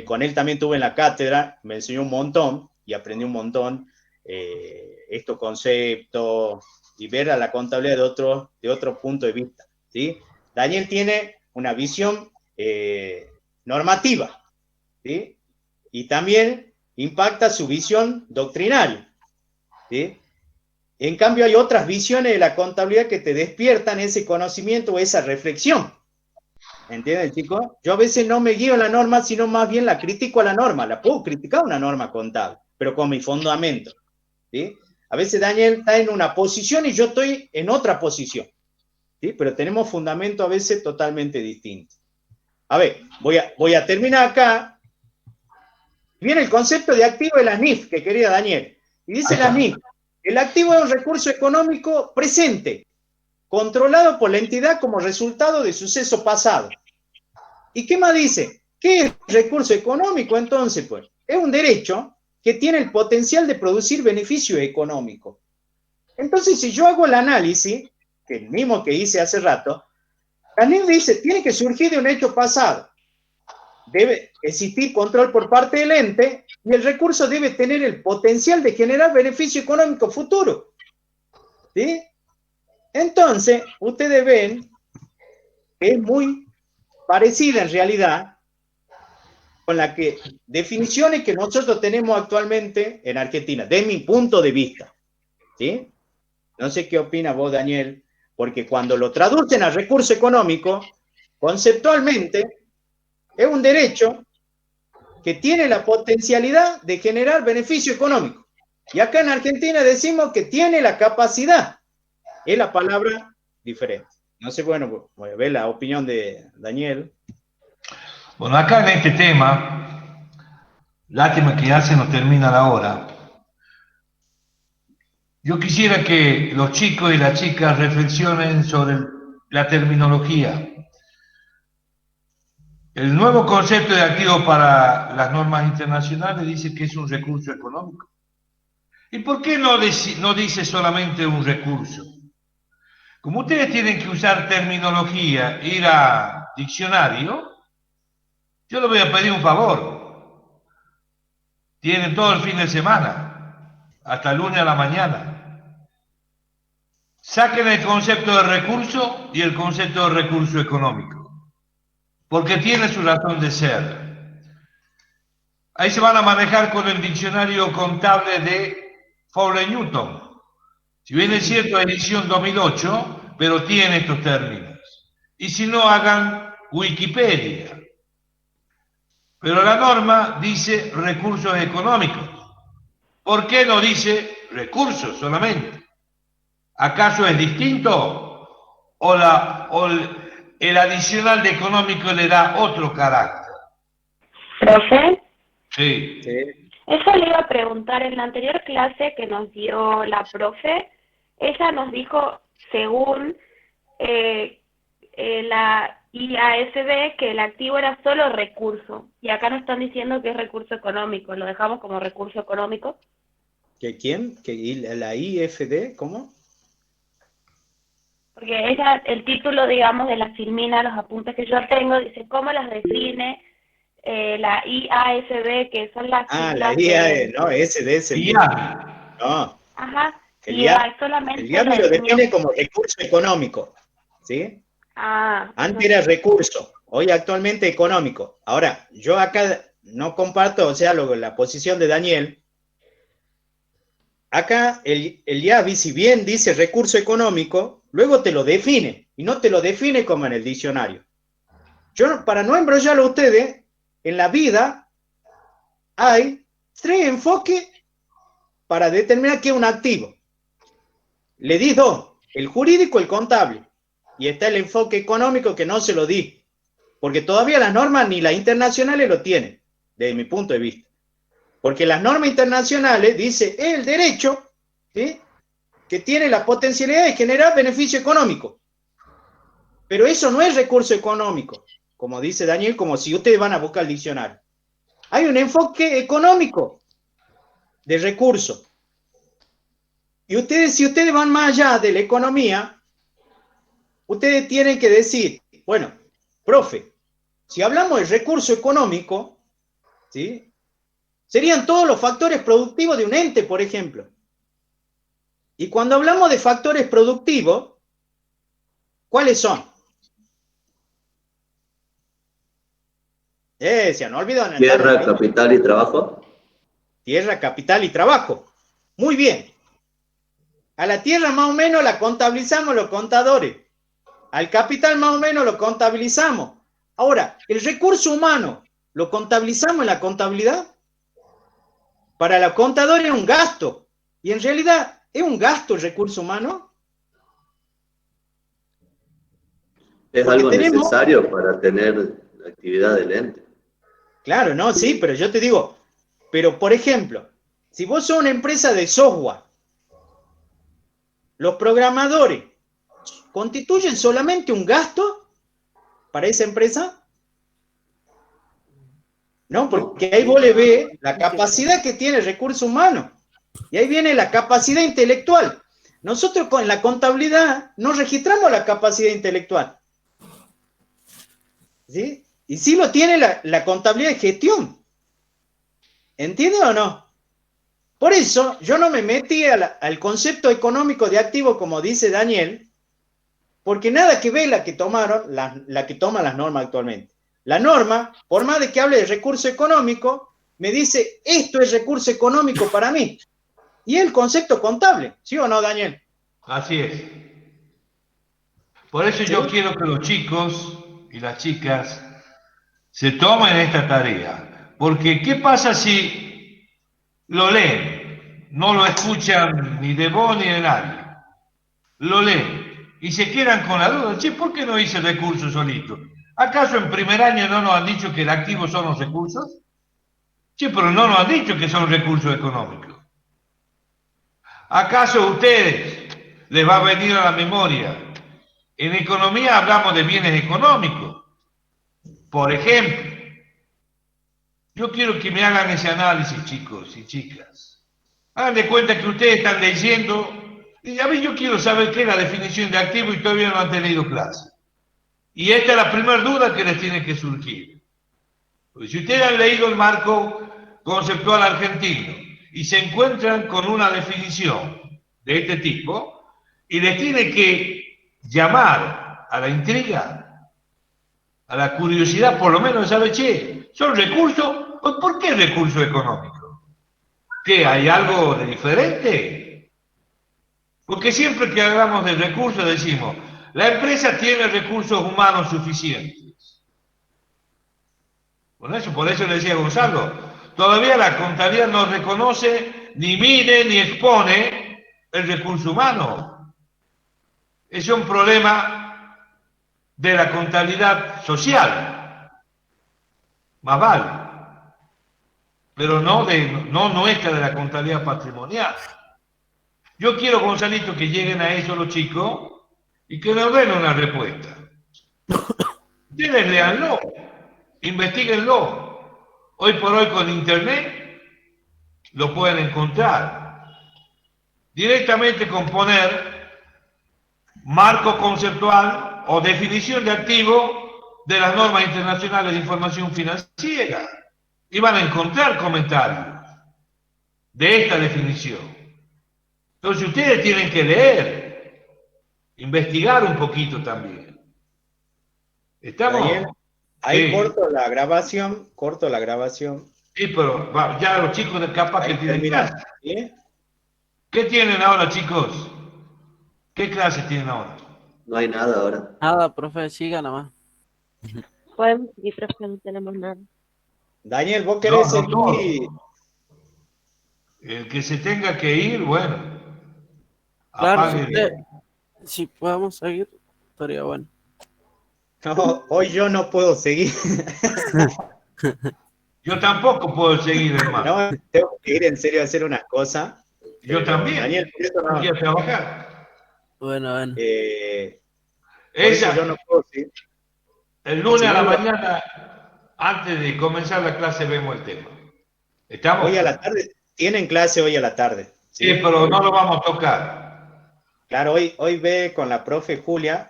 Con él también tuve en la cátedra, me enseñó un montón y aprendí un montón estos conceptos y ver a la contabilidad de otro punto de vista, ¿sí? Daniel tiene una visión normativa, ¿sí? Y también impacta su visión doctrinaria, ¿sí? En cambio hay otras visiones de la contabilidad que te despiertan ese conocimiento o esa reflexión. ¿Entienden, chicos? Yo a veces no me guío en la norma, sino más bien la critico a la norma. La puedo criticar una norma contable, pero con mi fundamento, ¿sí? A veces Daniel está en una posición y yo estoy en otra posición, ¿sí? Pero tenemos fundamentos a veces totalmente distintos. A ver, voy a terminar acá. Viene el concepto de activo de las NIF que quería Daniel. Y dice las NIF, el activo es un recurso económico presente, controlado por la entidad como resultado de suceso pasado. ¿Y qué más dice? ¿Qué es recurso económico entonces? Pues es un derecho que tiene el potencial de producir beneficio económico. Entonces, si yo hago el análisis, que el mismo que hice hace rato, Daniel dice, tiene que surgir de un hecho pasado. Debe existir control por parte del ente y el recurso debe tener el potencial de generar beneficio económico futuro, ¿sí? Entonces, ustedes ven que es muy parecida en realidad con la definiciones que nosotros tenemos actualmente en Argentina, de mi punto de vista, ¿sí? No sé qué opina vos, Daniel, porque cuando lo traducen a recurso económico, conceptualmente, es un derecho que tiene la potencialidad de generar beneficio económico. Y acá en Argentina decimos que tiene la capacidad. Es la palabra diferente. No sé, bueno, voy a ver la opinión de Daniel. Bueno, acá en este tema, lástima que ya se nos termina la hora. Yo quisiera que los chicos y las chicas reflexionen sobre la terminología. El nuevo concepto de activo para las normas internacionales dice que es un recurso económico. ¿Y por qué no dice solamente un recurso? Como ustedes tienen que usar terminología, ir a diccionario, yo les voy a pedir un favor. Tienen todo el fin de semana, hasta el lunes a la mañana. Saquen el concepto de recurso y el concepto de recurso económico, porque tiene su razón de ser. Ahí se van a manejar con el diccionario contable de Fowler Newton. Si bien es cierto, edición 2008, pero tiene estos términos. Y si no, hagan Wikipedia. Pero la norma dice recursos económicos. ¿Por qué no dice recursos solamente? ¿Acaso es distinto? ¿O el adicional de económico le da otro carácter? Profe, Sí. eso le iba a preguntar. En la anterior clase que nos dio la profe, ella nos dijo, según la IASB, que el activo era solo recurso. Y acá nos están diciendo que es recurso económico. ¿Lo dejamos como recurso económico? ¿Que quién? ¿Que la IFD? ¿Cómo? Porque ella, el título, digamos, de la filmina, los apuntes que yo tengo, dice cómo las define la IASB, que son las La siglas IA, no, SD es el... IA. No. Ajá, El IA solamente el IAB lo define como recurso económico, ¿sí? Antes era recurso, hoy actualmente económico. Ahora, yo acá no comparto, o sea, la posición de Daniel. Acá el IABI, si bien dice recurso económico, luego te lo define, y no te lo define como en el diccionario. Yo, para no embrollarlo a ustedes, en la vida hay 3 enfoques para determinar qué es un activo. Le di 2, el jurídico y el contable. Y está el enfoque económico que no se lo di, porque todavía las normas ni las internacionales lo tienen, desde mi punto de vista. Porque las normas internacionales dice el derecho, ¿sí?, que tiene la potencialidad de generar beneficio económico. Pero eso no es recurso económico, como dice Daniel, como si ustedes van a buscar el diccionario. Hay un enfoque económico de recurso. Y ustedes, si ustedes van más allá de la economía, ustedes tienen que decir, bueno, profe, si hablamos de recurso económico, ¿sí?, serían todos los factores productivos de un ente, por ejemplo. Y cuando hablamos de factores productivos, ¿cuáles son? Se han olvidado. Tierra, capital y trabajo. Tierra, capital y trabajo. Muy bien. A la tierra más o menos la contabilizamos los contadores. Al capital más o menos lo contabilizamos. Ahora, el recurso humano, ¿lo contabilizamos en la contabilidad? Para los contadores es un gasto. Y en realidad, ¿es un gasto el recurso humano? Es algo necesario para tener la actividad del ente. Claro, no, sí, pero yo te digo, pero por ejemplo, si vos sos una empresa de software, los programadores ¿constituyen solamente un gasto para esa empresa? No, porque ahí vos le ves la capacidad que tiene el recurso humano. Y ahí viene la capacidad intelectual. Nosotros con la contabilidad no registramos la capacidad intelectual. ¿Sí? Y sí lo tiene la contabilidad de gestión. ¿Entiende o no? Por eso yo no me metí al concepto económico de activo como dice Daniel, porque nada que ve la que tomaron, la que toman las normas actualmente. La norma, por más de que hable de recurso económico, me dice, esto es recurso económico para mí. Y es el concepto contable, ¿sí o no, Daniel? Así es. Por eso yo quiero que los chicos y las chicas se tomen esta tarea. Porque, ¿qué pasa si lo leen? No lo escuchan ni de vos ni de nadie. Lo leen y se quedan con la duda. Che, ¿por qué no hice recursos solito? ¿Acaso en primer año no nos han dicho que el activo son los recursos? Che, pero no nos han dicho que son recursos económicos. ¿Acaso a ustedes les va a venir a la memoria? En economía hablamos de bienes económicos. Por ejemplo, yo quiero que me hagan ese análisis, chicos y chicas. Hagan de cuenta que ustedes están leyendo, y a mí yo quiero saber qué es la definición de activo y todavía no han tenido clase. Y esta es la primera duda que les tiene que surgir. Porque si ustedes han leído el marco conceptual argentino y se encuentran con una definición de este tipo, y les tiene que llamar a la intriga, a la curiosidad, por lo menos de saber, che, ¿son recursos? ¿Por qué recurso económico? ¿Qué? ¿Hay algo de diferente? Porque siempre que hablamos de recursos decimos, la empresa tiene recursos humanos suficientes. Por eso le decía a Gonzalo, todavía la contabilidad no reconoce, ni mide, ni expone el recurso humano. Es un problema de la contabilidad social. Más vale. Pero no nuestra, de la contabilidad patrimonial. Yo quiero, Gonzalito, que lleguen a eso los chicos y que nos den una respuesta. Ustedes léanlo, investiguenlo. Hoy por hoy con internet lo pueden encontrar. Directamente con poner marco conceptual o definición de activo de las normas internacionales de información financiera. Y van a encontrar comentarios de esta definición. Entonces ustedes tienen que leer, investigar un poquito también. ¿Estamos? Daniel, ahí Sí. corto la grabación. Sí, pero ya los chicos capaz que tienen clase. ¿Sí? ¿Qué tienen ahora, chicos? ¿Qué clases tienen ahora? No hay nada ahora. Nada, profe, siga nomás. Podemos seguir, profe, no tenemos nada. Daniel, ¿vos querés No, no seguir? El que se tenga que ir, bueno. Claro, Apague. si podemos seguir, estaría bueno. No, hoy yo no puedo seguir. Yo tampoco puedo seguir, hermano. No, tengo que ir en serio a hacer unas cosas. Yo también. Daniel, por eso no. Quiero trabajar. Bueno. Por Esa, eso yo no puedo seguir. el lunes Si a la no, mañana, antes de comenzar la clase, vemos el tema. ¿Estamos? Hoy a la tarde, tienen clase hoy a la tarde. Sí, pero no lo vamos a tocar. Claro, hoy ve con la profe Julia.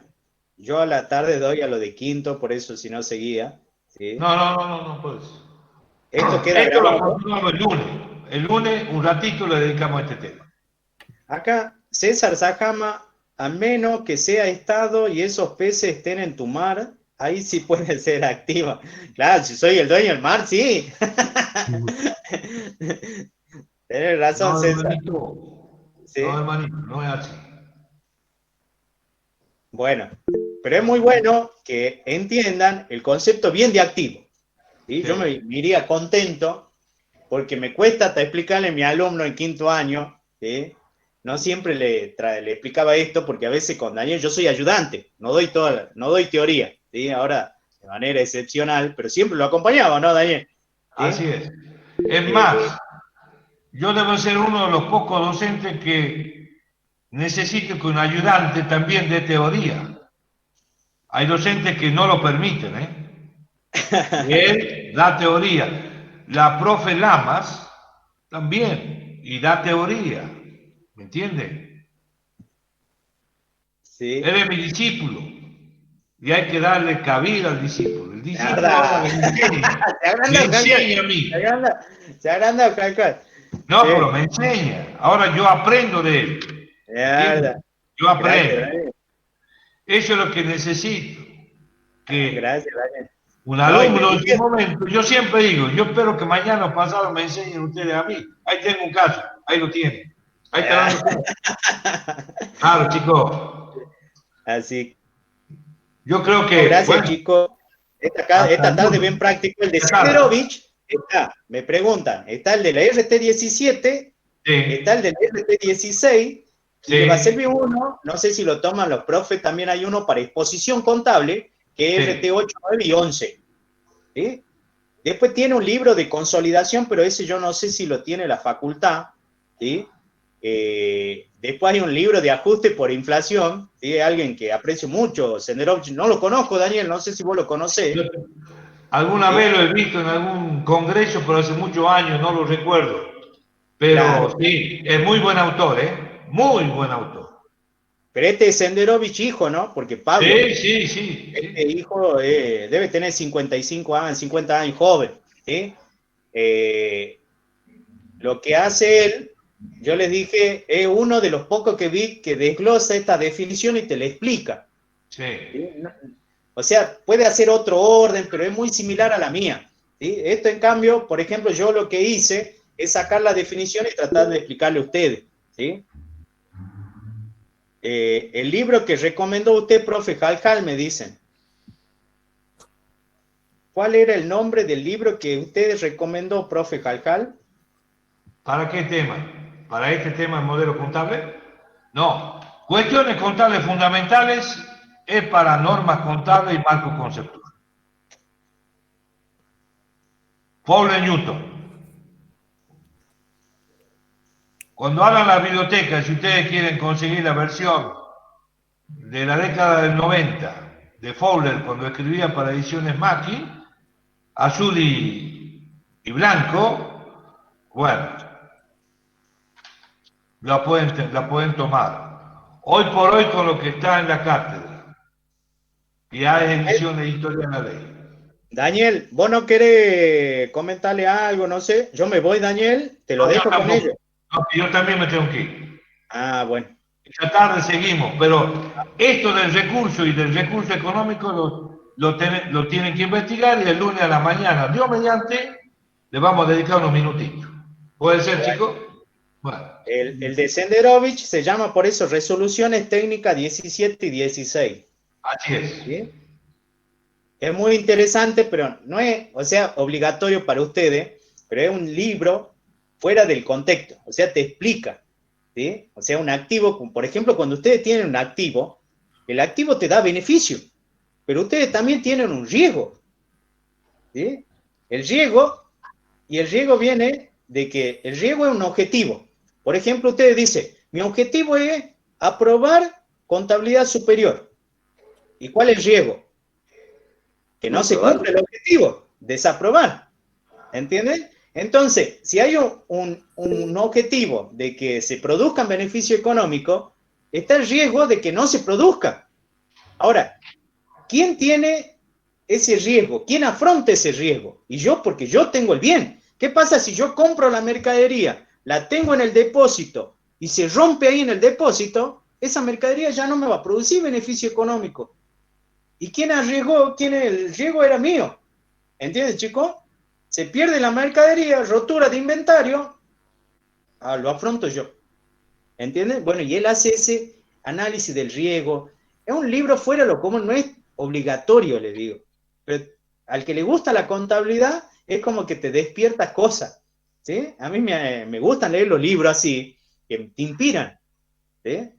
Yo a la tarde doy a lo de quinto, por eso si no seguía. ¿sí? No puedes. Esto queda Esto lo grabado. continuamos el lunes. El lunes, un ratito, le dedicamos a este tema. Acá, César Sajama, a menos que sea estado y esos peces estén en tu mar, ahí sí puede ser activa. Claro, si soy el dueño del mar, sí. Tienes razón, No, César. hermanito. Sí. No, hermanito, no es así. Bueno, pero es muy bueno que entiendan el concepto bien de activo. ¿sí? Sí. Yo me iría contento porque me cuesta hasta explicarle a mi alumno en quinto año, ¿sí? No siempre le explicaba esto porque a veces con Daniel yo soy ayudante, no doy teoría, ¿sí? Ahora de manera excepcional, pero siempre lo acompañaba, ¿no, Daniel? ¿Sí? Así es. Es más, yo debo ser uno de los pocos docentes que necesito que un ayudante también dé teoría. Hay docentes que no lo permiten, ¿eh? Y él da teoría. La profe Lamas también, y da teoría. ¿Me entiende? Sí. Él es mi discípulo. Y hay que darle cabida al discípulo. El discípulo Nada. ahora me enseña a mí. Se agranda, Calcal. No, Sí. pero me enseña. Ahora yo aprendo de él. Mierda. Yo aprendo. Gracias, Daniel. Eso es lo que necesito. Que Gracias, Daniel. un alumno en su momento, yo siempre digo, yo espero que mañana o pasado me enseñen ustedes a mí. Ahí tengo un caso, ahí lo tienen. Ahí está dando. Claro, chicos. Así. Yo creo que. Gracias, bueno, chicos. Esta tarde bien práctico. El de Sederovich está, me preguntan, está el de la RT17, está el de la RT16, y de Baselvi 1, no sé si lo toman los profes, también hay uno para exposición contable, que es RT8, 9 y 11. ¿sí? Después tiene un libro de consolidación, pero ese yo no sé si lo tiene la facultad. ¿sí? Después hay un libro de ajuste por inflación, ¿sí? Alguien que aprecio mucho, Senderovich, no lo conozco, Daniel, no sé si vos lo conocés. Alguna vez lo he visto en algún congreso, pero hace muchos años, no lo recuerdo. Pero Claro. sí, es muy buen autor, ¿eh? Muy buen autor. Pero este es Senderovich hijo, ¿no? Porque Pablo, Sí. este hijo debe tener 55 años, 50 años, joven, ¿sí? Lo que hace él, yo les dije, es uno de los pocos que vi que desglosa esta definición y te la explica. Sí. ¿Sí? O sea, puede hacer otro orden, pero es muy similar a la mía. ¿Sí? Esto, en cambio, por ejemplo, yo lo que hice es sacar la definición y tratar de explicarle a ustedes. ¿Sí? El libro que recomendó usted, profe Jaljal, me dicen. ¿Cuál era el nombre del libro que usted recomendó, profe Jaljal? ¿Para qué tema? ¿Para este tema el modelo contable? No. Cuestiones contables fundamentales es para normas contables y marco conceptual. Fowler Newton. Cuando hablan la biblioteca, si ustedes quieren conseguir la versión de la década del 90 de Fowler, cuando escribía para ediciones Mackie, azul y blanco, bueno, la pueden tomar. Hoy por hoy con lo que está en la cátedra, ya es edición editorial la ley. Daniel, ¿vos no querés comentarle algo? No sé. Yo me voy, Daniel, te lo dejo con ellos. No, yo también me tengo que ir. Ah, bueno. Esta tarde seguimos, pero esto del recurso y del recurso económico lo tienen que investigar y el lunes a la mañana, Dios mediante, le vamos a dedicar unos minutitos. ¿Puede ser, chicos? Bueno. El de Senderovich se llama por eso Resoluciones Técnicas 17 y 16. Así es. ¿Sí? Es muy interesante, pero no es, o sea, obligatorio para ustedes, pero es un libro fuera del contexto, o sea, te explica, ¿sí? O sea, un activo, por ejemplo, cuando ustedes tienen un activo, el activo te da beneficio, pero ustedes también tienen un riesgo, ¿sí? El riesgo viene de que el riesgo es un objetivo. Por ejemplo, ustedes dicen, mi objetivo es aprobar contabilidad superior. ¿Y cuál es el riesgo? Que no se cumple el objetivo, desaprobar. ¿Entienden? Entonces, si hay un objetivo de que se produzcan beneficio económico, está el riesgo de que no se produzca. Ahora, ¿quién tiene ese riesgo? ¿Quién afronta ese riesgo? Y yo, porque yo tengo el bien. ¿Qué pasa si yo compro la mercadería, la tengo en el depósito y se rompe ahí en el depósito? Esa mercadería ya no me va a producir beneficio económico. ¿Y quién arriesgó? El riesgo era mío. ¿Entiendes, chico? Se pierde la mercadería, rotura de inventario, lo afronto yo. ¿Entiendes? Bueno, y él hace ese análisis del riesgo. Es un libro fuera de lo común, no es obligatorio, le digo. Pero al que le gusta la contabilidad, es como que te despierta cosas. ¿Sí? A mí me gustan leer los libros así, que te inspiran. ¿Sí?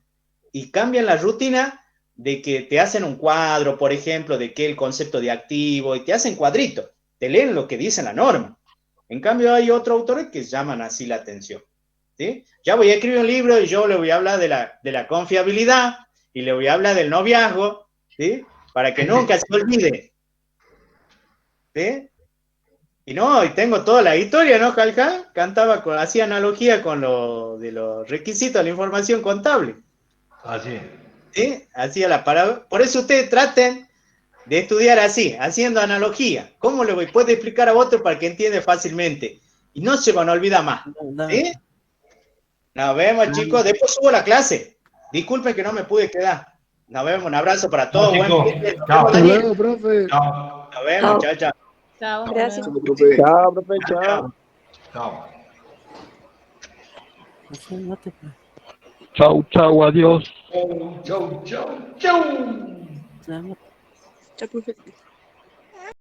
Y cambian la rutina de que te hacen un cuadro, por ejemplo, de qué el concepto de activo, y te hacen cuadritos, te leen lo que dice la norma. En cambio, hay otros autores que llaman así la atención. ¿Sí? Ya voy a escribir un libro y yo le voy a hablar de la confiabilidad y le voy a hablar del noviazgo, ¿sí? Para que nunca se olvide. ¿Sí? Y tengo toda la historia, ¿no, Jaljal? Hacía analogía con de los requisitos de la información contable. Así es. ¿Sí? Hacía la parada. Por eso ustedes traten de estudiar así, haciendo analogía. ¿Cómo le puede explicar a otro para que entienda fácilmente? Y no se van a olvidar más. ¿Sí? Nos vemos, chicos. Después subo la clase. Disculpen que no me pude quedar. Nos vemos. Un abrazo para todos. Chao. Hasta luego, profe. Chao. Nos vemos. Chao, chao. Chao. Gracias. Chao, profe. Chao. Chao. Chau, chau, adiós. Chau, chau, chau. Chao, profe.